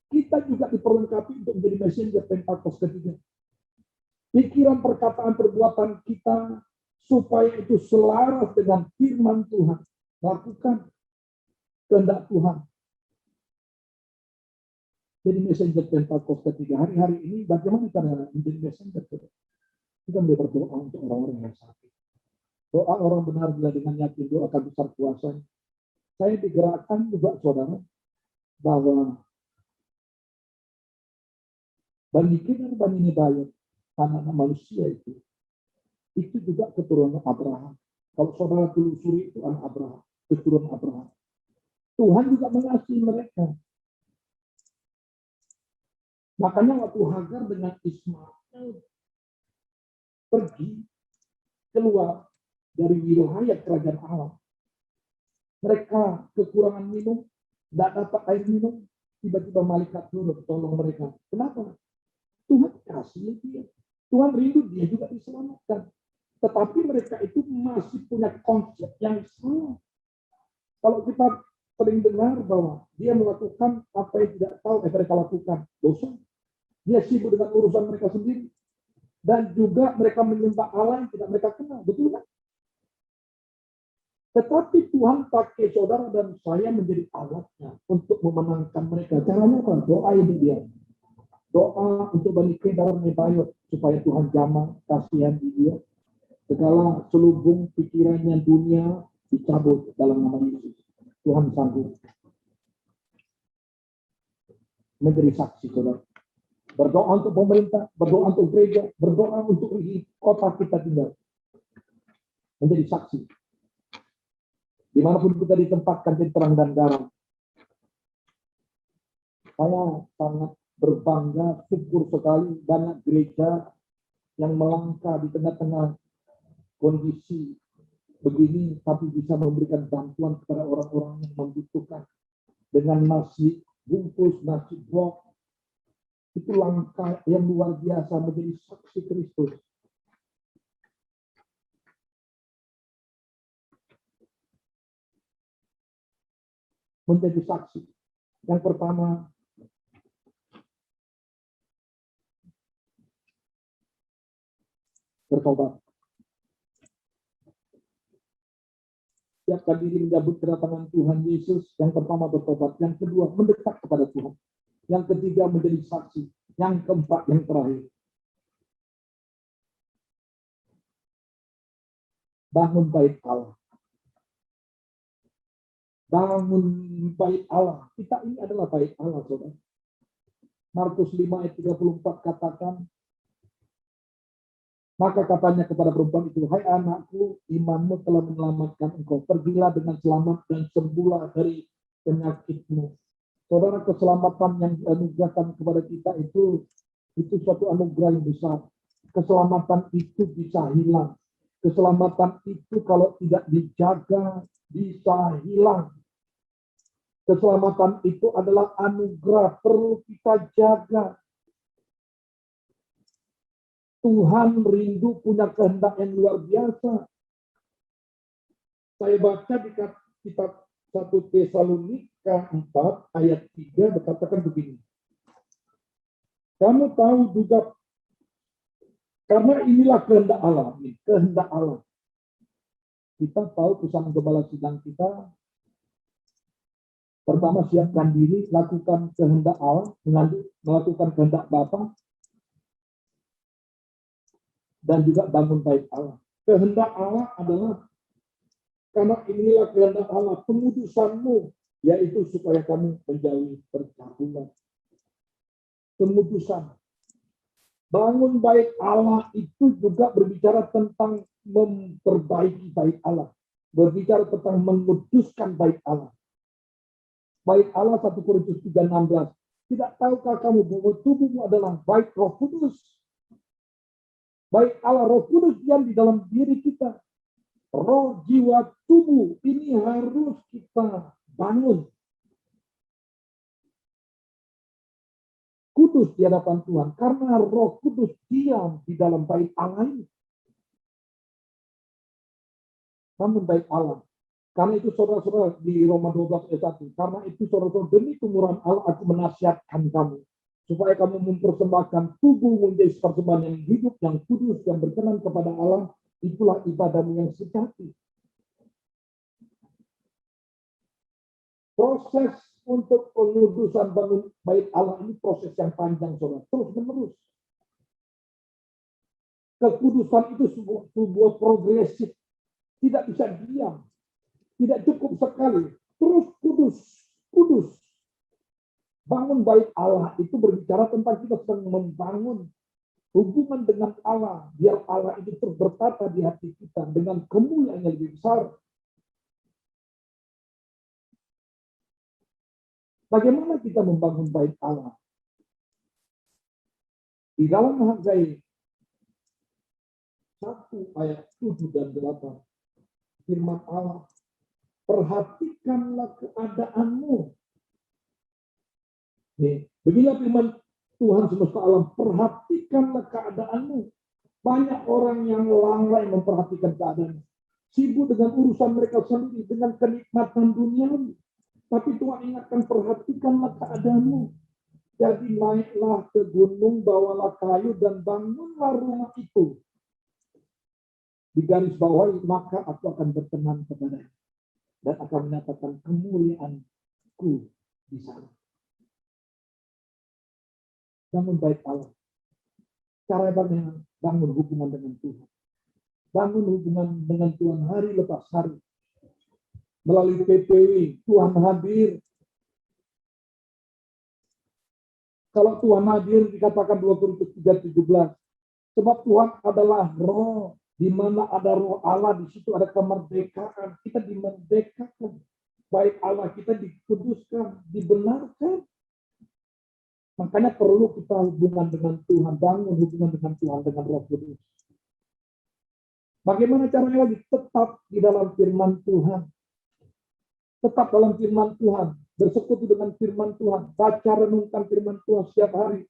Kita juga diperlengkapi untuk menjadi messenger Pentakos ketiga. Pikiran, perkataan, perbuatan kita supaya itu selaras dengan firman Tuhan. Lakukan kehendak Tuhan. Jadi messenger Pentakos ketiga. Hari-hari ini bagaimana cara menjadi messenger? Kita boleh berdoa untuk orang-orang yang sakit. Doa orang benar bila dengan yakin doa akan besar kuasanya. Saya digerakkan juga, saudara, bahwa Bani Kinar, Bani Nebayot, anak-anak manusia itu juga keturunan Abraham. Kalau saudara telusuri itu anak Abraham, keturunan Abraham. Tuhan juga mengasihi mereka. Makanya waktu Hagar dengan Ismail pergi keluar dari wilayah kerajaan Allah, mereka kekurangan minum, tidak dapat air minum, tiba-tiba malaikat turun tolong mereka. Kenapa? Tuhan kasih dia. Tuhan rindu dia juga diselamatkan. Tetapi mereka itu masih punya konsep yang salah. Kalau kita sering dengar bahwa dia melakukan apa yang tidak tahu mereka lakukan, dosa. Dia sibuk dengan urusan mereka sendiri. Dan juga mereka menyembah Allah yang tidak mereka kenal. Betul kan? Tetapi Tuhan pakai saudara dan saya menjadi alatnya untuk memenangkan mereka. Caranya apa? Doa ini dia. Doa untuk Bani Kinar, Nebayot supaya Tuhan jamah, kasihan di dia. Segala selubung pikirannya dunia dicabut dalam nama Yesus. Tuhan sanggup. menjadi saksi, saudara. Berdoa untuk pemerintah, berdoa untuk gereja, berdoa untuk kota kita tinggal. Menjadi saksi. Dimanapun kita ditempatkan jadi terang dan garam. Saya sangat berbangga, syukur sekali banyak gereja yang melangkah di tengah-tengah kondisi begini, tapi bisa memberikan bantuan kepada orang-orang yang membutuhkan dengan nasi bungkus, nasi blok. Itu langkah yang luar biasa menjadi saksi Kristus. Menjadi saksi. Yang pertama, bertobat. Siapkan diri menyambut kedatangan Tuhan Yesus. Yang pertama bertobat. Yang kedua mendekat kepada Tuhan. Yang ketiga menjadi saksi. Yang keempat, yang terakhir, bangun bait Allah. Bangun bait Allah. Kita ini adalah bait Allah, saudara. Markus 5 ayat 34 katakan, maka katanya kepada perempuan itu, hai anakku, imanmu telah menyelamatkan engkau. Pergilah dengan selamat dan sembuhlah dari penyakitmu. Saudara, keselamatan yang dianugerahkan kepada kita itu suatu anugerah yang besar. Keselamatan itu bisa hilang. Keselamatan itu kalau tidak dijaga bisa hilang. Keselamatan itu adalah anugerah, perlu kita jaga. Tuhan rindu punya kehendak yang luar biasa. Saya baca di kitab 1 Tesalonika 4 ayat 3 berkatakan begini. Kamu tahu juga, karena inilah kehendak Allah. Kehendak Allah. Kita tahu pesan gembala sidang kita. Pertama, siapkan diri, lakukan kehendak Allah, melakukan kehendak Bapa, dan juga bangun bait Allah. Kehendak Allah adalah, karena inilah kehendak Allah, pemutusanmu, yaitu supaya kamu menjauhi percabulan. Pemutusan. Bangun bait Allah itu juga berbicara tentang memperbaiki bait Allah. Berbicara tentang menguduskan bait Allah. Bait Allah 1 Korintus 3:16. Tidak tahukah kamu bahwa tubuhmu adalah bait Roh Kudus? Bait Allah, Roh Kudus diam di dalam diri kita. Roh, jiwa, tubuh ini harus kita bangun. Kudus di hadapan Tuhan. Karena Roh Kudus diam di dalam bait Allah ini. Bangun bait Allah. Karena itu saudara-saudara di Roma 12 ayat 1. Karena itu saudara-saudara demi kemurahan Allah aku menasihatkan kamu. Supaya kamu mempersembahkan tubuh menjadi persembahan yang hidup, yang kudus, yang berkenan kepada Allah. Itulah ibadahmu yang sejati. Proses untuk pengudusan bangun bait Allah ini proses yang panjang, saudara. Terus menerus. Kekudusan itu sebuah progresif. Tidak bisa diam. Tidak cukup sekali. Terus kudus. Bangun bait Allah itu berbicara tentang kita sedang membangun hubungan dengan Allah, biar Allah itu terus bertata di hati kita dengan kemuliaan yang lebih besar. Bagaimana kita membangun bait Allah? Di dalam Hagai 1 ayat 7 dan 8, firman Allah, perhatikanlah keadaanmu. Beginilah firman Tuhan semesta alam, perhatikanlah keadaanmu. Banyak orang yang lalai memperhatikan keadaannya. Sibuk dengan urusan mereka sendiri, dengan kenikmatan duniawi. Tapi Tuhan ingatkan, perhatikanlah keadaanmu. Jadi naiklah ke gunung, bawalah kayu, dan bangunlah rumah itu. Di garis bawah, maka aku akan berkenan kepadanya. Dan akan menyatakan kemuliaanku di sana. Bangun bait Allah. Cara bangun hubungan dengan Tuhan. Bangun hubungan dengan Tuhan hari lepas hari. Melalui PPW, Tuhan hadir. Kalau Tuhan hadir dikatakan 2 Korintus 3:17. Sebab Tuhan adalah roh, di mana ada roh Allah, di situ ada kemerdekaan. Kita dimerdekakan. Baik Allah kita dikuduskan, dibenarkan. Makanya perlu kita hubungan dengan Tuhan, bangun hubungan dengan Tuhan, dengan Roh Kudus. Bagaimana caranya lagi? Tetap di dalam firman Tuhan. Tetap dalam firman Tuhan. Bersekutu dengan firman Tuhan. Baca renungkan firman Tuhan setiap hari.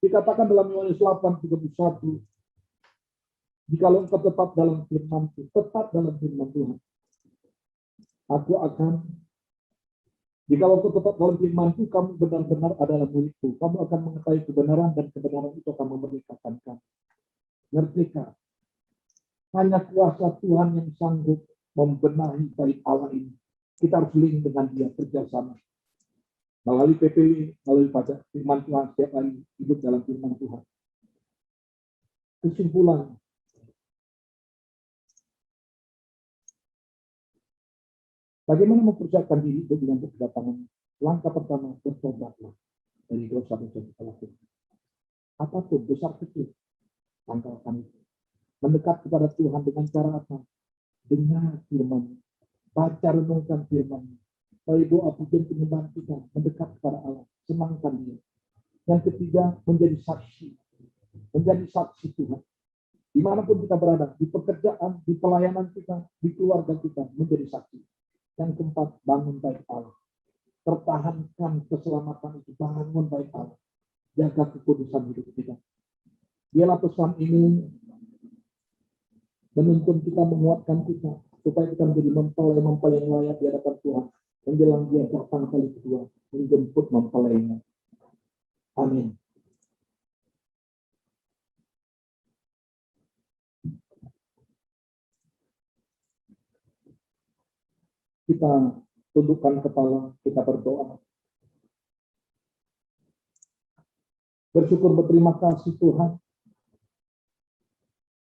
Dikatakan dalam Yohanes 8:31. Jikalau engkau tetap dalam firman-Ku, tetap dalam firman Tuhan. Aku akan, jikalau engkau tetap dalam firman-Ku, kamu benar-benar adalah milikku. Kamu akan mengetahui kebenaran dan kebenaran itu akan memerdekakan kamu. Merdeka. Hanya kuasa Tuhan yang sanggup membenahi baik Allah ini. Kita harus link dengan dia, kerjasama. Melalui PPW, melalui pajak firman Tuhan, setiap hari hidup dalam firman Tuhan. Kesimpulan. Bagaimana mempersiapkan diri untuk menyambut kedatangan? Langkah pertama, bertobatlah dari dosa-dosa kita lakukan. Apapun, besar kecil, langkahkan itu. Mendekat kepada Tuhan dengan cara apa? Dengar firman, baca renungkan firman. Melalui doa pujian penyembahan kita, mendekat kepada Allah, senangkan dia. Yang ketiga, menjadi saksi. Menjadi saksi Tuhan. Dimanapun kita berada, di pekerjaan, di pelayanan kita, di keluarga kita, menjadi saksi. Yang keempat, bangun baik Allah. Pertahankan keselamatan itu, bangun baik Allah. Jaga kekudusan hidup kita. Biarlah pesan ini menuntun kita, menguatkan kita, supaya kita menjadi mempelai yang layak di hadapan Tuhan. Menjelang dia datang kali kedua, menjemput mempelainya. Amin. Kita tundukkan kepala, kita berdoa. Bersyukur, berterima kasih Tuhan.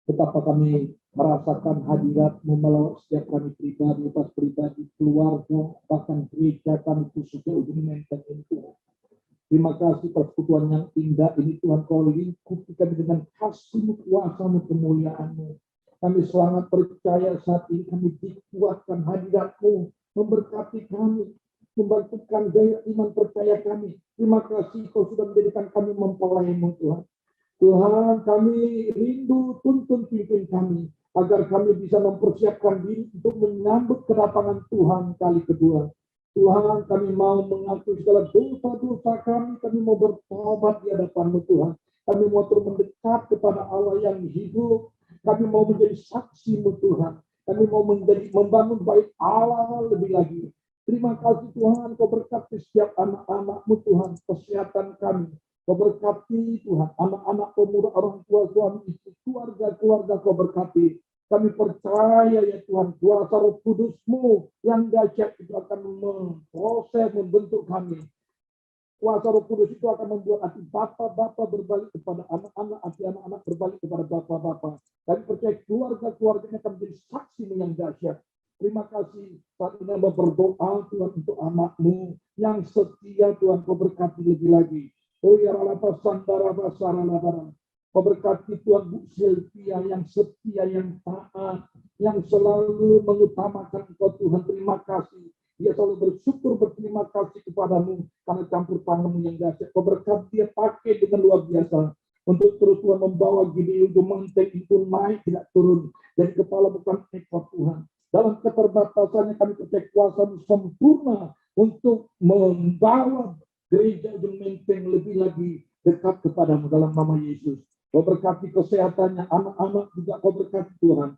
Betapa kami merasakan hadirat-Mu melalui setiap kami pribadi, pas pribadi, keluarga, bahkan gereja kami khususnya ujung menteng ini Tuhan. Terima kasih persekutuan yang indah ini Tuhan, Kau lingkupi kami dengan kasih-Mu, kuasa-Mu, kemuliaan-Mu. Kami sangat percaya saat ini kami dikuatkan hadirat-Mu, memberkati kami, membangkitkan gaya iman percaya kami. Terima kasih Kau sudah menjadikan kami mempelai-Mu Tuhan. Tuhan, kami rindu, tuntun pimpin kami, agar kami bisa mempersiapkan diri untuk menyambut kedatangan Tuhan kali kedua. Tuhan, kami mau mengakui segala dosa-dosa kami mau bertobat di hadapan-Mu Tuhan. Kami mau terus mendekat kepada Allah yang hidup. Kami mau menjadi saksi-Mu Tuhan. Kami mau membangun baik Allah lebih lagi. Terima kasih Tuhan, Kau berkati setiap anak-anak-Mu Tuhan, kesehatan kami. Kau berkati Tuhan, anak-anak pemuda, orang tua, suami, istri, keluarga-keluarga Kau berkati. Kami percaya ya Tuhan, kuasa Roh Kudus-Mu yang dahsyat itu akan memproses, membentuk kami. Kuasa Roh Kudus itu akan membuat hati bapak-bapak berbalik kepada anak-anak, hati anak-anak berbalik kepada bapak-bapak. Kami percaya keluarga-keluarganya akan menjadi saksi yang dahsyat. Terima kasih saat ini hamba berdoa Tuhan untuk anak-Mu yang setia Tuhan, Kau berkati lebih lagi. Oh ya ralapa sandara basara labara. Kau berkati Tuhan Bu Sylvia yang setia, yang taat, yang selalu mengutamakan Kau Tuhan. Terima kasih. Dia selalu bersyukur, berterima kasih kepadamu karena campur tangan-Mu yang dahsyat. Kau berkati dia pakai dengan luar biasa untuk terus Tuhan membawa Gideon Menteng itu naik tidak turun dari kepala bukan ekor Tuhan. Dalam keterbatasannya kami percaya kuasa-Mu sempurna untuk membawa gereja Ujung Menteng lebih lagi dekat kepadamu dalam nama Yesus. Kau berkati kesehatannya, anak-anak juga Kau berkati Tuhan.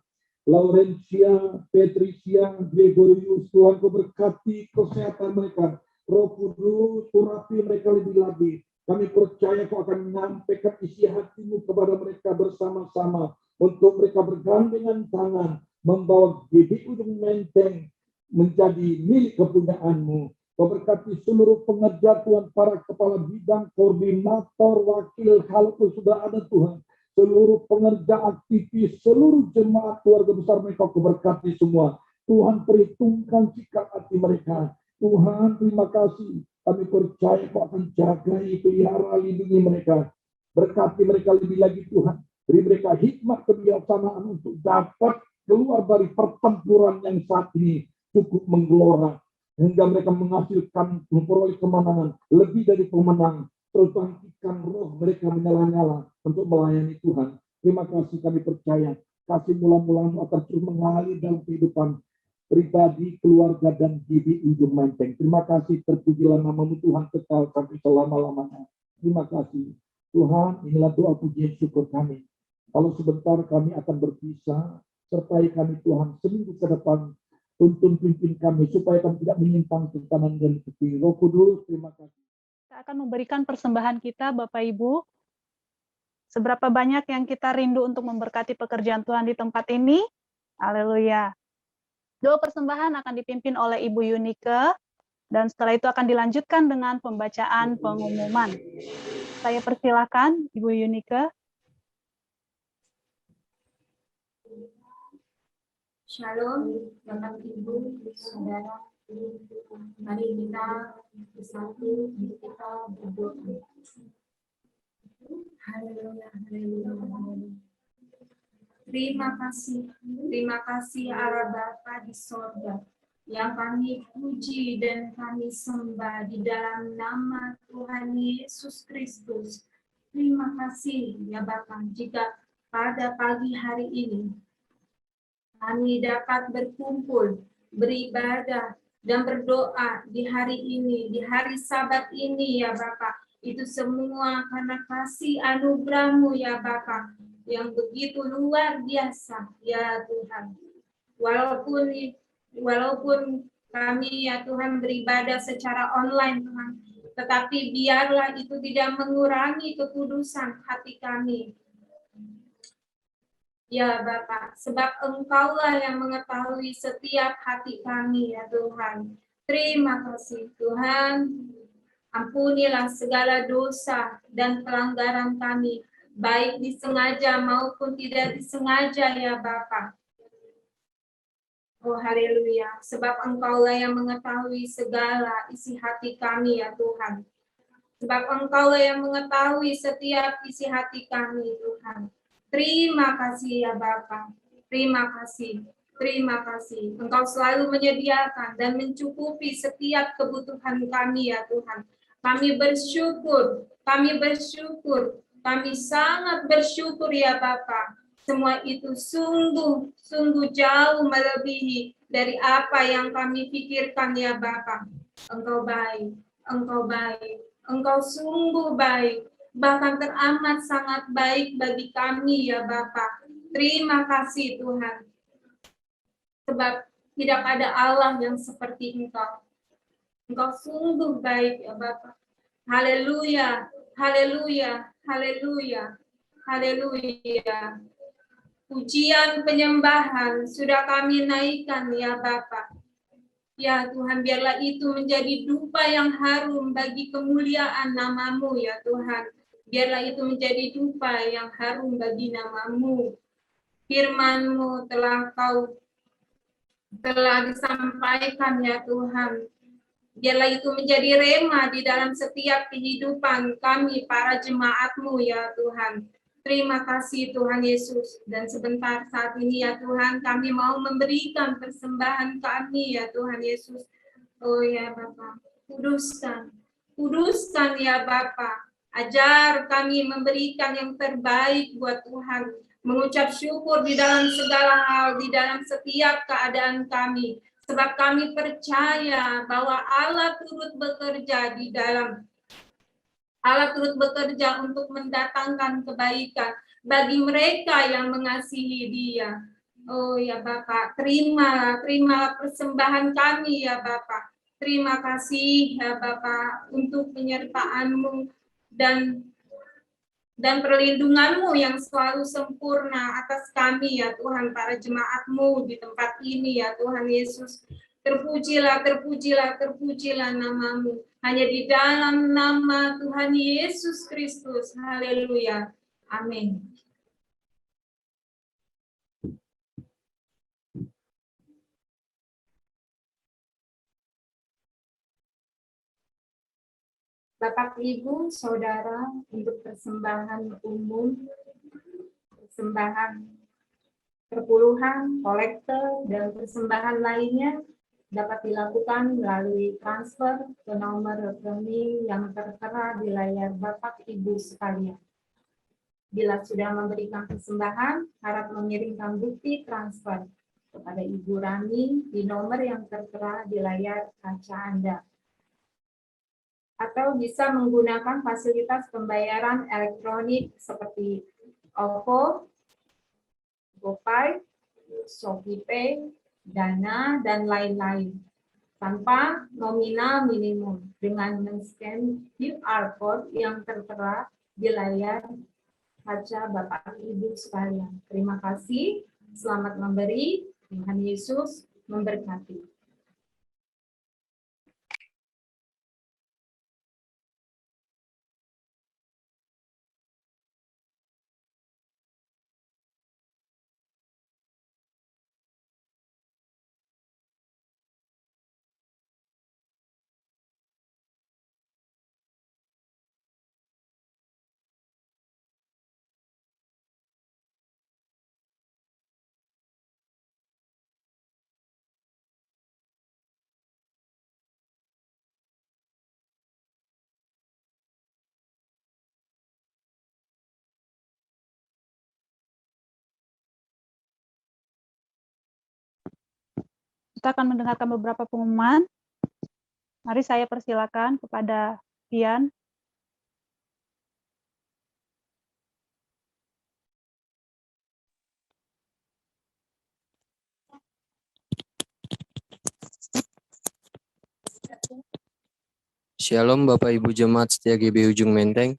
Laurencia, Patricia, Gregorius, Tuhan Kau berkati kesehatan mereka. Roh Kudus, urapi mereka lebih lagi. Kami percaya Kau akan menyampaikan isi hati-Mu kepada mereka bersama-sama. Untuk mereka bergandengan tangan, membawa GBI Ujung Menteng menjadi milik kepunyaan-Mu. Kau berkati seluruh pengerja Tuhan, para kepala bidang, koordinator, wakil, kalau sudah ada Tuhan. Seluruh pengerja aktivis, seluruh jemaat keluarga besar mereka Kau berkati semua. Tuhan perhitungkan sikap hati mereka. Tuhan terima kasih. Kami percaya Kau akan jaga, pelihara, lindungi mereka. Berkati mereka lebih lagi Tuhan. Beri mereka hikmat kebijaksanaan untuk dapat keluar dari pertempuran yang saat ini cukup menggelora. Hingga mereka menghasilkan, memperoleh kemenangan. Lebih dari pemenang. Terus bangkitkan roh mereka menyala-nyala untuk melayani Tuhan. Terima kasih, kami percaya. Kasih mula-mulamu akan terus mengalir dalam kehidupan pribadi, keluarga, dan di ujung menteng. Terima kasih, terpujilah namamu Tuhan kekal sampai selama-lamanya. Terima kasih. Tuhan, inilah doa pujian syukur kami. Kalau sebentar kami akan berpisah, sertai kami Tuhan seminggu ke depan, tuntun pimpin kami supaya kami tidak menyimpang ke kanan dan ke kiri. Roh Kudus, terima kasih. Kita akan memberikan persembahan kita, Bapak Ibu. Seberapa banyak yang kita rindu untuk memberkati pekerjaan Tuhan di tempat ini? Haleluya. Doa persembahan akan dipimpin oleh Ibu Yunike, dan setelah itu akan dilanjutkan dengan pembacaan pengumuman. Saya persilakan Ibu Yunike. Shalom, Bapak Ibu, Saudara. Mari kita bersatu untuk kita berdoa. Haleluya, haleluya, haleluya. Terima kasih Allah Bapa di sorga, yang kami puji dan kami sembah di dalam nama Tuhan Yesus Kristus. Terima kasih ya Bapa, jika pada pagi hari ini kami dapat berkumpul, beribadah, dan berdoa di hari ini, di hari Sabat ini ya Bapa. Itu semua karena kasih anugerah-Mu ya Bapa, yang begitu luar biasa ya Tuhan. Walaupun kami ya Tuhan beribadah secara online Tuhan, tetapi biarlah itu tidak mengurangi kekudusan hati kami. Ya Bapak, sebab Engkaulah yang mengetahui setiap hati kami ya Tuhan. Terima kasih Tuhan. Ampunilah segala dosa dan pelanggaran kami, baik disengaja maupun tidak disengaja ya Bapa. Oh haleluya, sebab Engkaulah yang mengetahui segala isi hati kami ya Tuhan. Sebab Engkaulah yang mengetahui setiap isi hati kami Tuhan. Terima kasih ya Bapa. Terima kasih. Terima kasih. Engkau selalu menyediakan dan mencukupi setiap kebutuhan kami ya Tuhan. Kami bersyukur, kami sangat bersyukur ya Bapa. Semua itu sungguh jauh melebihi dari apa yang kami pikirkan ya Bapa. Engkau baik, Engkau sungguh baik, bahkan teramat sangat baik bagi kami ya Bapa. Terima kasih Tuhan. Sebab tidak ada Allah yang seperti Engkau. Engkau sungguh baik ya Bapa. Haleluya, haleluya, haleluya, haleluya. Pujian penyembahan sudah kami naikkan ya Bapa. Ya Tuhan, biarlah itu menjadi dupa yang harum bagi kemuliaan nama-Mu ya Tuhan. Biarlah itu menjadi dupa yang harum bagi nama-Mu. Firman-Mu telah disampaikan ya Tuhan. Biarlah itu menjadi rema di dalam setiap kehidupan kami para jemaat-Mu ya Tuhan. Terima kasih Tuhan Yesus. Dan sebentar saat ini ya Tuhan, kami mau memberikan persembahan kami ya Tuhan Yesus. Oh ya Bapa, kuduskan ya Bapa. Ajar kami memberikan yang terbaik buat Tuhan. Mengucap syukur di dalam segala hal, di dalam setiap keadaan kami. Sebab kami percaya bahwa Allah turut bekerja untuk mendatangkan kebaikan bagi mereka yang mengasihi Dia. Oh ya Bapak, terimalah persembahan kami ya Bapak. Terima kasih ya Bapak untuk penyertaan-Mu dan perlindungan-Mu yang selalu sempurna atas kami ya Tuhan, para jemaat-Mu di tempat ini ya Tuhan Yesus. Terpujilah nama-Mu. Hanya di dalam nama Tuhan Yesus Kristus. Haleluya. Amin. Bapak, Ibu, Saudara, untuk persembahan umum, persembahan perpuluhan, kolektor, dan persembahan lainnya dapat dilakukan melalui transfer ke nomor rekening yang tertera di layar Bapak, Ibu sekalian. Bila sudah memberikan persembahan, harap mengirimkan bukti transfer kepada Ibu Rani di nomor yang tertera di layar kaca Anda. Atau bisa menggunakan fasilitas pembayaran elektronik seperti OVO, GoPay, ShopeePay, Dana, dan lain-lain, tanpa nominal minimum dengan men-scan QR code yang tertera di layar kaca Bapak Ibu sekalian. Terima kasih, selamat memberi, Tuhan Yesus memberkati. Kita akan mendengarkan beberapa pengumuman. Mari saya persilakan kepada Pian. Shalom Bapak Ibu Jemaat Setia GB Ujung Menteng.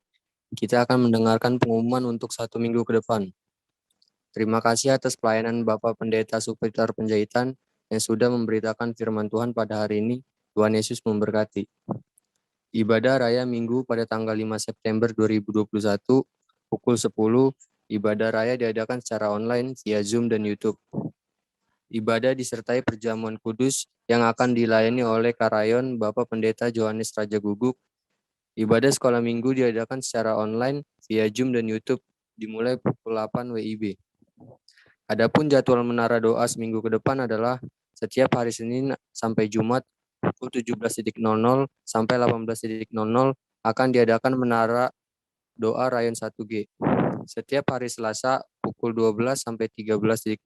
Kita akan mendengarkan pengumuman untuk 1 minggu ke depan. Terima kasih atas pelayanan Bapak Pendeta Supetar Penjahitan yang sudah memberitakan firman Tuhan pada hari ini. Tuhan Yesus memberkati. Ibadah Raya Minggu pada tanggal 5 September 2021 pukul 10, ibadah raya diadakan secara online via Zoom dan YouTube. Ibadah disertai perjamuan kudus yang akan dilayani oleh Karayon Bapak Pendeta Johannes Raja Guguk. Ibadah sekolah minggu diadakan secara online via Zoom dan YouTube dimulai pukul 8 WIB. Adapun jadwal menara doa seminggu ke depan adalah setiap hari Senin sampai Jumat pukul 17.00 sampai 18.00 akan diadakan menara doa Rayon 1G. Setiap hari Selasa pukul 12 sampai 13.00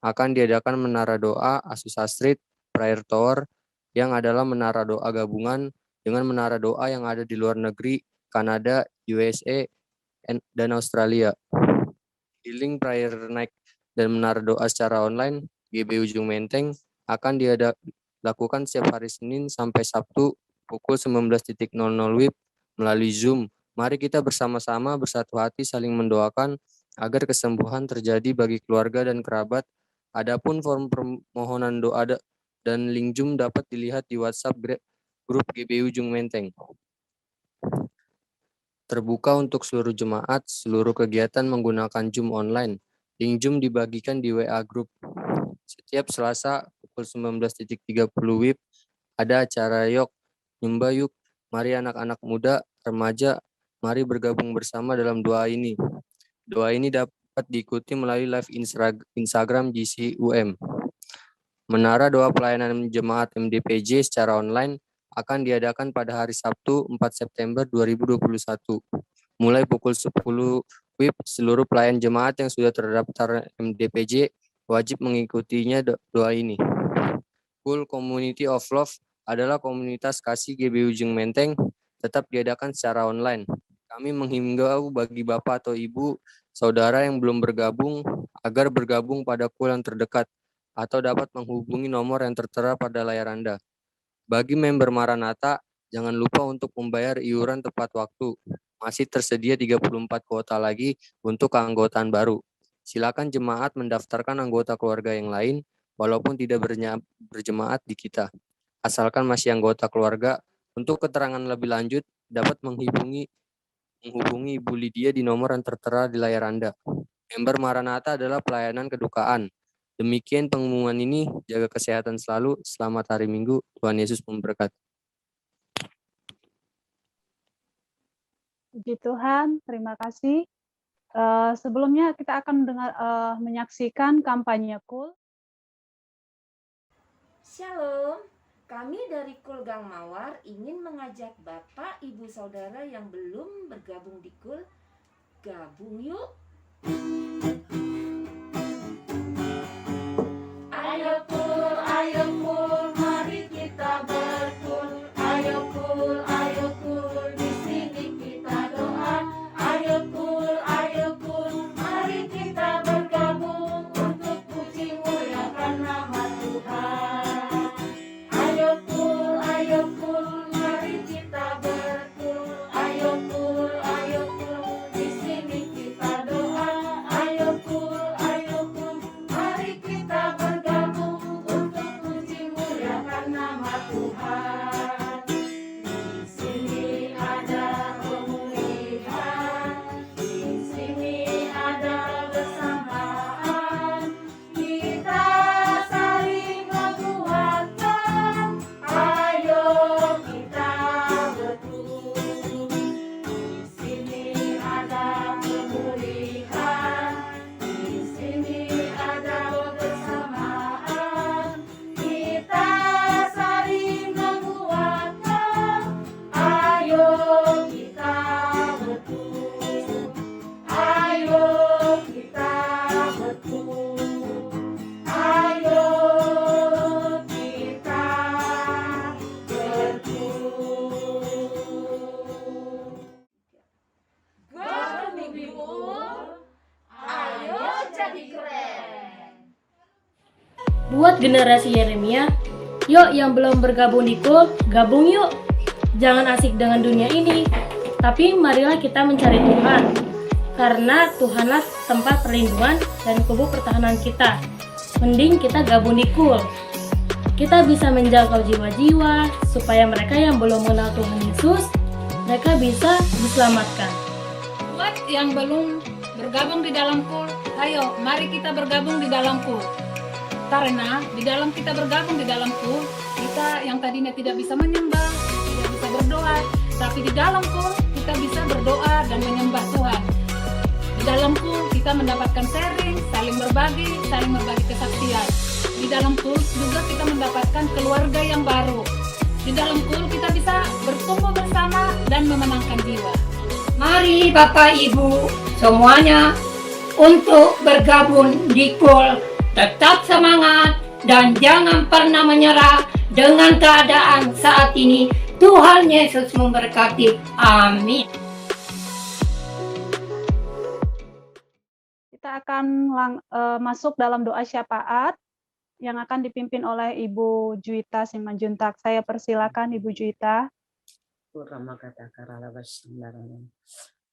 akan diadakan menara doa Asus Astrid Prayer Tower yang adalah menara doa gabungan dengan menara doa yang ada di luar negeri, Kanada, USA, dan Australia. Healing Prayer Night dan menara doa secara online GB Ujung Menteng akan dilakukan setiap hari Senin sampai Sabtu pukul 19.00 WIB melalui Zoom. Mari kita bersama-sama bersatu hati saling mendoakan agar kesembuhan terjadi bagi keluarga dan kerabat. Adapun form permohonan doa dan link Zoom dapat dilihat di WhatsApp grup GB Ujung Menteng. Terbuka untuk seluruh jemaat, seluruh kegiatan menggunakan Zoom online. Link Zoom dibagikan di WA Group. Setiap Selasa pukul 19.30 WIB ada acara Yok, Nyembah Yuk. Mari anak-anak muda, remaja, mari bergabung bersama dalam doa ini. Doa ini dapat diikuti melalui live Instagram GCUM. Menara doa pelayanan jemaat MDPJ secara online akan diadakan pada hari Sabtu 4 September 2021. Mulai pukul 10 WIB, seluruh pelayan jemaat yang sudah terdaftar MDPJ wajib mengikutinya doa ini. Full Community of Love adalah komunitas kasih GB Ujung Menteng, tetap diadakan secara online. Kami menghimbau bagi Bapak atau Ibu, Saudara yang belum bergabung, agar bergabung pada pool yang terdekat, atau dapat menghubungi nomor yang tertera pada layar Anda. Bagi member Maranatha, jangan lupa untuk membayar iuran tepat waktu. Masih tersedia 34 kuota lagi untuk keanggotaan baru. Silakan jemaat mendaftarkan anggota keluarga yang lain, walaupun tidak berjemaat di kita. Asalkan masih anggota keluarga, untuk keterangan lebih lanjut dapat menghubungi Ibu Lydia di nomor yang tertera di layar Anda. Member Maranatha adalah pelayanan kedukaan. Demikian pengumuman ini, jaga kesehatan selalu, selamat hari Minggu, Tuhan Yesus memberkati. Puji Tuhan, terima kasih. Sebelumnya kita akan menyaksikan kampanye KUL. Shalom, kami dari KUL Gang Mawar ingin mengajak Bapak, Ibu, Saudara yang belum bergabung di KUL, gabung yuk. Ayo KUL, mari kita berKUL. Ayo KUL, di sini kita doa. Ayo KUL, mari kita bergabung untuk puji muliakan nama Tuhan. Ayo KUL, mari kita berKUL. Ayo KUL, di sini kita doa. Ayo KUL, mari kita bergabung untuk puji muliakan nama Tuhan. Di sini ada pemulihan, di sini ada bersamaan. Kita saling menguatkan. Ayo kita berKUL. Di sini ada pemulihan, di sini ada bersamaan. Kita saling menguatkan. Ayo kita berKUL. Ayo kita berKUL. Ayo kita berKUL. Gabung di KUL, ayo jadi keren. Buat generasi Yeremia, yuk yang belum bergabung di KUL, gabung yuk. Jangan asik dengan dunia ini, tapi marilah kita mencari Tuhan. Karena Tuhanlah tempat perlindungan dan kubu pertahanan kita. Mending kita gabung di KUL. Kita bisa menjangkau jiwa-jiwa, supaya mereka yang belum mengenal Tuhan Yesus, mereka bisa diselamatkan. Buat yang belum bergabung di dalam KUL, ayo mari kita bergabung di dalam KUL. Karena di dalam kita bergabung di dalam KUL, kita yang tadinya tidak bisa menyembah, tidak bisa berdoa, tapi di dalam KUL kita bisa berdoa dan menyembah Tuhan. Di dalam KUL kita mendapatkan sharing, saling berbagi kesaksian. Di dalam KUL juga kita mendapatkan keluarga yang baru. Di dalam KUL kita bisa berkumpul bersama dan memenangkan jiwa. Mari Bapak Ibu semuanya untuk bergabung di KUL. Tetap semangat dan jangan pernah menyerah dengan keadaan saat ini. Tuhan Yesus memberkati. Amin. Kita akan masuk dalam doa syafaat yang akan dipimpin oleh Ibu Juwita Simanjuntak. Saya persilakan Ibu Juwita.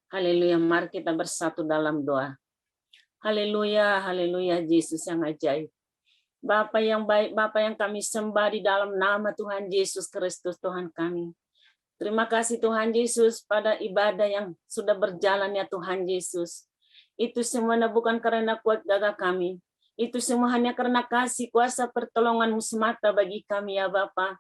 Haleluya, mari kita bersatu dalam doa. Haleluya, haleluya, Yesus yang ajaib. Bapa yang baik, Bapa yang kami sembah di dalam nama Tuhan Yesus Kristus, Tuhan kami. Terima kasih Tuhan Yesus pada ibadah yang sudah berjalan ya Tuhan Yesus. Itu semuanya bukan karena kuat gagah kami. Itu semua hanya karena kasih kuasa pertolongan-Mu semata bagi kami ya Bapa.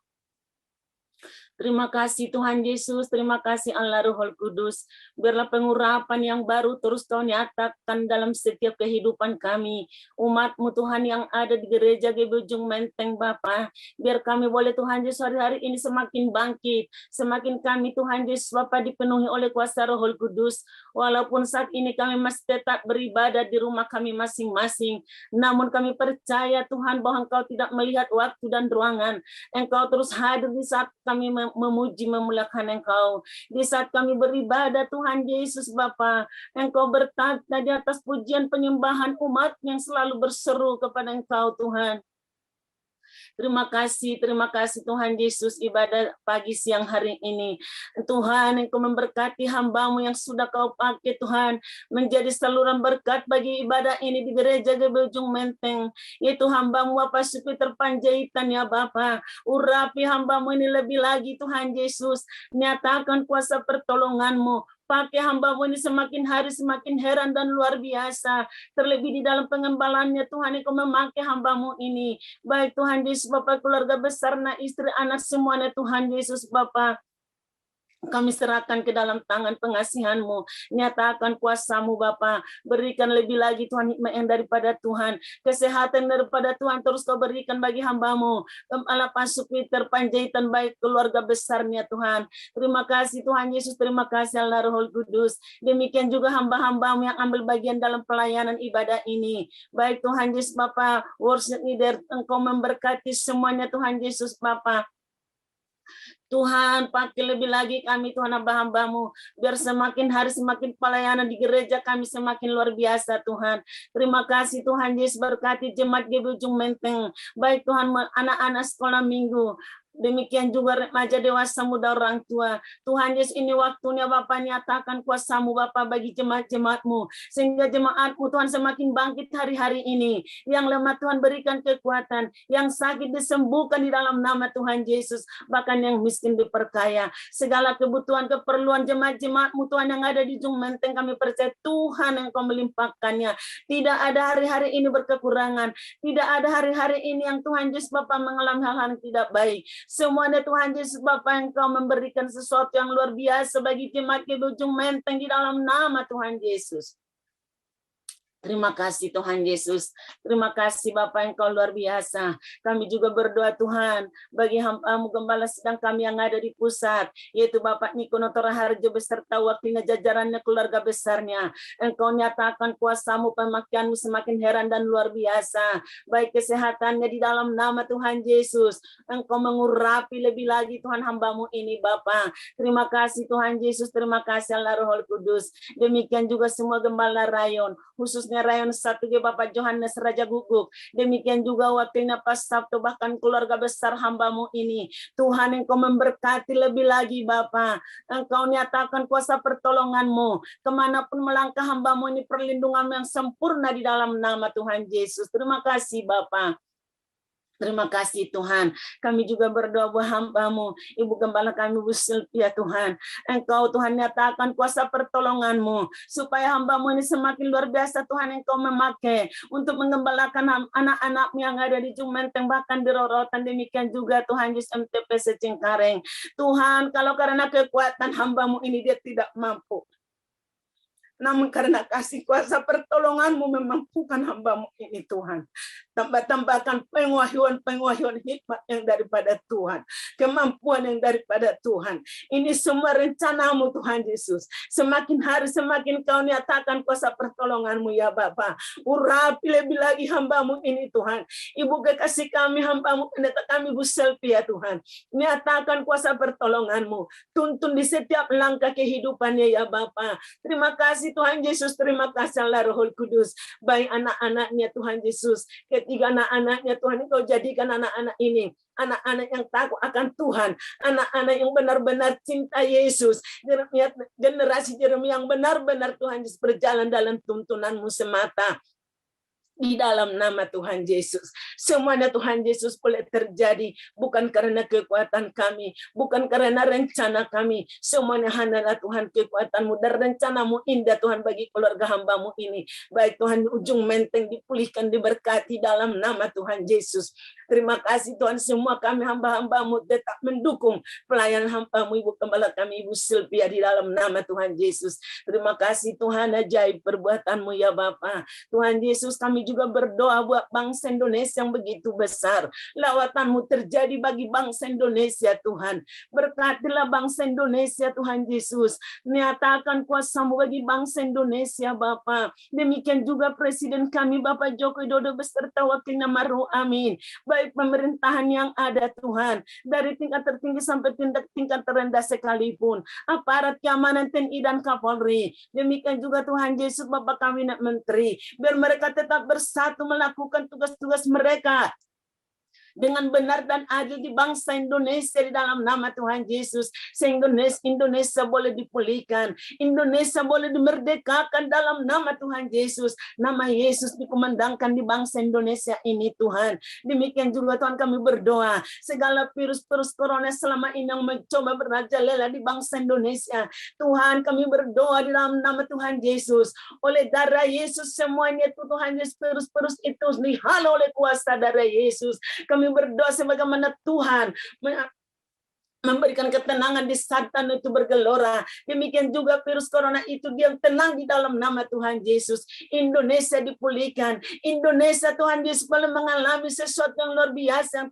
Terima kasih Tuhan Yesus, terima kasih Allah Ruhul Kudus. Biarlah pengurapan yang baru terus Kau nyatakan dalam setiap kehidupan kami. Umat-Mu Tuhan yang ada di gereja GBI Ujung Menteng Bapa. Biar kami boleh Tuhan Yesus hari-hari ini semakin bangkit. Semakin kami Tuhan Yesus Bapa dipenuhi oleh kuasa Ruhul Kudus. Walaupun saat ini kami masih tetap beribadah di rumah kami masing-masing. Namun kami percaya Tuhan bahwa Engkau tidak melihat waktu dan ruangan. Engkau terus hadir di saat kami memuji memuliakan Engkau. Di saat kami beribadah Tuhan Yesus Bapa, Engkau bertata di atas pujian penyembahan umat yang selalu berseru kepada Engkau Tuhan. Terima kasih Tuhan Yesus, ibadah pagi siang hari ini. Tuhan, Engkau memberkati hamba-Mu yang sudah Kau pakai Tuhan, menjadi saluran berkat bagi ibadah ini di gereja GBI Ujung Menteng. Yaitu hamba-Mu Bapak Supiter Panjaitan ya Bapa. Urapi hamba-Mu ini lebih lagi Tuhan Yesus. Nyatakan kuasa pertolongan-Mu. Pakai hamba-Mu ini semakin hari semakin heran dan luar biasa. Terlebih di dalam pengembalannya Tuhan, Engkau memakai hamba-Mu ini. Baik Tuhan Yesus Bapa, keluarga besar, istri, anak semuanya Tuhan Yesus Bapa. Kami serahkan ke dalam tangan pengasihan-Mu. Nyatakan kuasa-Mu Bapa. Berikan lebih lagi Tuhan hikmat yang daripada Tuhan. Kesehatan daripada Tuhan terus Kau berikan bagi hamba-Mu. Kepala Pastor Peter Panjaitan baik keluarga besarnya Tuhan. Terima kasih Tuhan Yesus. Terima kasih Allah Roh Kudus. Demikian juga hamba-hamba-Mu yang ambil bagian dalam pelayanan ibadah ini. Baik Tuhan Yesus Bapa. Worship leader Engkau memberkati semuanya Tuhan Yesus Bapa. Tuhan, pakai lebih lagi kami Tuhan hamba-hamba-Mu, biar semakin hari semakin pelayanan di gereja kami semakin luar biasa Tuhan. Terima kasih Tuhan Yesus, berkati jemaat GBI Ujung Menteng, baik Tuhan anak-anak sekolah minggu, demikian juga remaja dewasa muda orang tua. Tuhan Yesus, ini waktunya Bapak nyatakan kuasa-Mu Bapak bagi jemaat-jemaat-Mu, sehingga jemaat-Mu Tuhan semakin bangkit hari-hari ini. Yang lemah Tuhan berikan kekuatan, yang sakit disembuhkan di dalam nama Tuhan Yesus, bahkan yang miskin diperkaya. Segala kebutuhan keperluan jemaat-jemaat-Mu Tuhan yang ada di Ujung Menteng, kami percaya Tuhan yang Kau melimpahkannya. Tidak ada hari-hari ini berkekurangan, tidak ada hari-hari ini yang Tuhan Yesus Bapak mengalami hal-hal yang tidak baik. Semuanya Tuhan Yesus Bapa yang Kau memberikan sesuatu yang luar biasa bagi jemaat GBI Ujung Menteng di dalam nama Tuhan Yesus. Terima kasih Tuhan Yesus. Terima kasih Bapak yang Kau luar biasa. Kami juga berdoa Tuhan bagi hamba-Mu gembala sedang kami yang ada di pusat, yaitu Bapak Niko Notora Harjo beserta wakilnya jajarannya keluarga besarnya. Engkau nyatakan kuasa-Mu, pemakaian-Mu semakin heran dan luar biasa. Baik kesehatannya di dalam nama Tuhan Yesus. Engkau mengurapi lebih lagi Tuhan hamba-Mu ini Bapak. Terima kasih Tuhan Yesus. Terima kasih Allah Roh Kudus. Demikian juga semua gembala rayon, khususnya Rayon 1 Bapak Johannes Raja Guguk, demikian juga wakilnya Pak Sabto, bahkan keluarga besar hamba-Mu ini. Tuhan Engkau memberkati lebih lagi Bapak. Engkau nyatakan kuasa pertolongan-Mu, kemanapun melangkah hamba-Mu ini perlindungan yang sempurna di dalam nama Tuhan Yesus. Terima kasih Bapak. Terima kasih Tuhan. Kami juga berdoa buat hamba-Mu, Ibu Gembala kami Bu Sylvia Tuhan. Engkau Tuhan nyatakan kuasa pertolongan-Mu, supaya hamba-Mu ini semakin luar biasa Tuhan Engkau memakai untuk menggembalakan anak-anak-Mu yang ada di Ujung Menteng, bahkan di Rorotan. Demikian juga Tuhan Yesus MTP Secengkareng. Tuhan, kalau karena kekuatan hamba-Mu ini dia tidak mampu, namun karena kasih kuasa pertolongan-Mu memampukan hamba-Mu ini Tuhan. Tambah-tambahkan penguayaan hikmat yang daripada Tuhan, kemampuan yang daripada Tuhan. Ini semua rencana-Mu Tuhan Yesus. Semakin hari semakin Kau nyatakan kuasa pertolongan-Mu ya Bapa. Urapi lebih lagi hamba-Mu ini Tuhan. Ibu kekasih kami, hamba-Mu pendeta kami Bu Sylvia Tuhan. Nyatakan kuasa pertolongan-Mu. Tuntun di setiap langkah kehidupannya ya Bapa. Terima kasih Tuhan Yesus. Terima kasih Allah Roh Kudus. Baik anak-anaknya Tuhan Yesus, ketiga anak-anaknya Tuhan Engkau jadikan anak-anak ini anak-anak yang takut akan Tuhan, anak-anak yang benar-benar cinta Yesus, generasi Yeremia yang benar-benar Tuhan Yesus berjalan dalam tuntunan-Mu semata. Di dalam nama Tuhan Yesus, semuanya Tuhan Yesus boleh terjadi, bukan karena kekuatan kami, bukan karena rencana kami, semuanya hanyalah Tuhan kekuatan-Mu dan rencana-Mu indah Tuhan bagi keluarga hamba-Mu ini. Baik Tuhan, Ujung Menteng dipulihkan, diberkati dalam nama Tuhan Yesus. Terima kasih Tuhan, semua kami hamba-hamba-Mu tetap mendukung pelayanan hamba-Mu Ibu Gembala kami Ibu Sylvia di dalam nama Tuhan Yesus. Terima kasih Tuhan, ajaib perbuatan-Mu ya Bapa. Tuhan Yesus, kami juga berdoa buat bangsa Indonesia yang begitu besar. Lawatan-Mu terjadi bagi bangsa Indonesia Tuhan. Berkatilah bangsa Indonesia Tuhan Yesus. Nyatakan kuasa-Mu bagi bangsa Indonesia Bapa. Demikian juga Presiden kami Bapak Joko Widodo beserta wakilnya Maruf Amin. Baik pemerintahan yang ada Tuhan, dari tingkat tertinggi sampai tingkat terendah sekalipun, aparat keamanan TNI dan Kapolri. Demikian juga Tuhan Yesus Bapak Kabinet Menteri, biar mereka tetap bersatu melakukan tugas-tugas mereka dengan benar dan adil di bangsa Indonesia di dalam nama Tuhan Yesus, sehingga Indonesia boleh dipulihkan, Indonesia boleh dimerdekakan dalam nama Tuhan Yesus. Nama Yesus dikumandangkan di bangsa Indonesia ini Tuhan. Demikian juga Tuhan kami berdoa, segala virus-virus corona selama ini yang mencoba merajalela di bangsa Indonesia, Tuhan kami berdoa di dalam nama Tuhan Yesus, oleh darah Yesus semuanya itu Tuhan Yesus, virus-virus itu dihalau oleh kuasa darah Yesus. Kami berdoa sebagaimana Tuhan memberikan ketenangan di saat tanah itu bergelora. Demikian juga virus corona itu diam tenang di dalam nama Tuhan Yesus. Indonesia dipulihkan. Indonesia Tuhan Yesus belum mengalami sesuatu yang luar biasa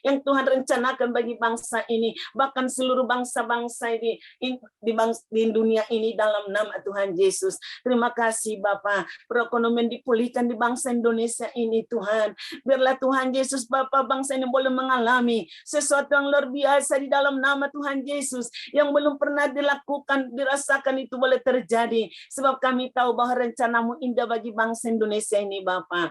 yang Tuhan rencanakan bagi bangsa ini, bahkan seluruh bangsa-bangsa di dunia ini dalam nama Tuhan Yesus. Terima kasih Bapa. Perekonomian dipulihkan di bangsa Indonesia ini Tuhan. Biarlah Tuhan Yesus Bapa, bangsa ini boleh mengalami sesuatu yang luar biasa di dalam nama Tuhan Yesus, yang belum pernah dilakukan, dirasakan itu boleh terjadi, sebab kami tahu bahwa rencanamu indah bagi bangsa Indonesia ini Bapa.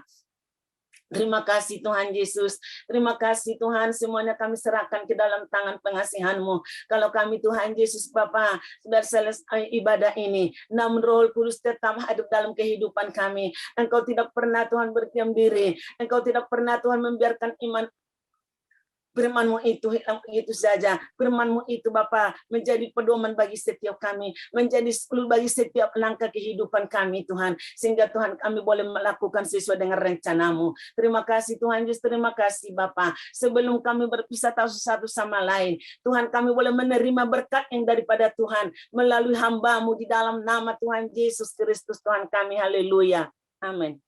Terima kasih Tuhan Yesus. Terima kasih Tuhan, semuanya kami serahkan ke dalam tangan pengasihan-Mu. Kalau kami Tuhan Yesus Bapa sudah selesai ibadah ini, namun Roh Kudus tetap hidup dalam kehidupan kami. Engkau tidak pernah Tuhan berdiam diri. Engkau tidak pernah Tuhan membiarkan iman firman-Mu itu hilang begitu saja. Firman-Mu itu Bapa menjadi pedoman bagi setiap kami, menjadi suluh bagi setiap langkah kehidupan kami Tuhan, sehingga Tuhan kami boleh melakukan sesuai dengan rencana-Mu. Terima kasih Tuhan Yesus, terima kasih Bapa. Sebelum kami berpisah satu sama lain, Tuhan kami boleh menerima berkat yang daripada Tuhan melalui hamba-Mu di dalam nama Tuhan Yesus Kristus Tuhan kami. Haleluya. Amin.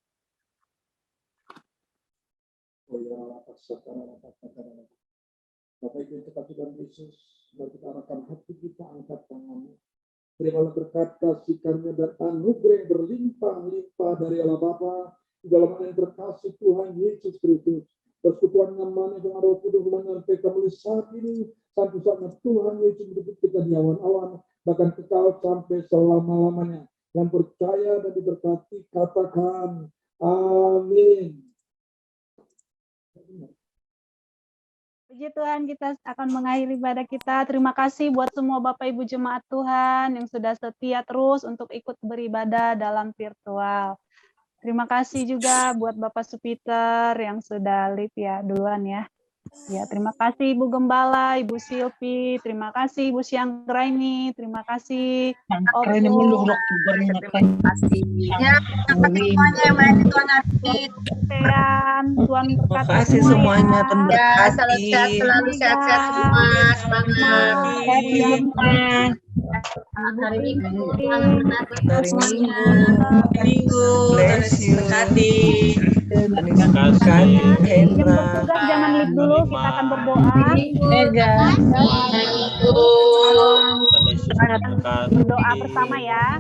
Bapak Ibu kita Tuhan Yesus, mari kita arahkan hati kita, angkat tanganmu. Terimalah berkat kasih karunia dan anugerah yang berlimpah-limpah dari Allah Bapa di dalam yang terkasih Tuhan Yesus Kristus. Persekutuan nyaman yang Roh Kudus menyampaikan mulai saat ini sampai saatnya Tuhan Yesus menjemput kita di awan-awan, bahkan kekal sampai selama-lamanya. Yang percaya dan diberkati katakan amin. Puji Tuhan, kita akan mengakhiri ibadah kita. Terima kasih buat semua Bapak Ibu Jemaat Tuhan yang sudah setia terus untuk ikut beribadah dalam virtual. Terima kasih juga buat Bapak Supiter yang sudah lead ya duluan ya. Ya, terima kasih Ibu Gembala, Ibu Silvi, terima kasih Ibu Sianggraini, terima kasih Terima kasih. Ya, semuanya yang main di Tuhan Arti. Tuhan berkati Terima kasih semuanya, Tuhan Ya, berkati. selalu sehat-sehat semua, semangat. Hari Minggu, bless you. Berkati. Terima kasih. Yang bertugas jangan leave dulu, kita akan berdoa. Berdoa bersama ya.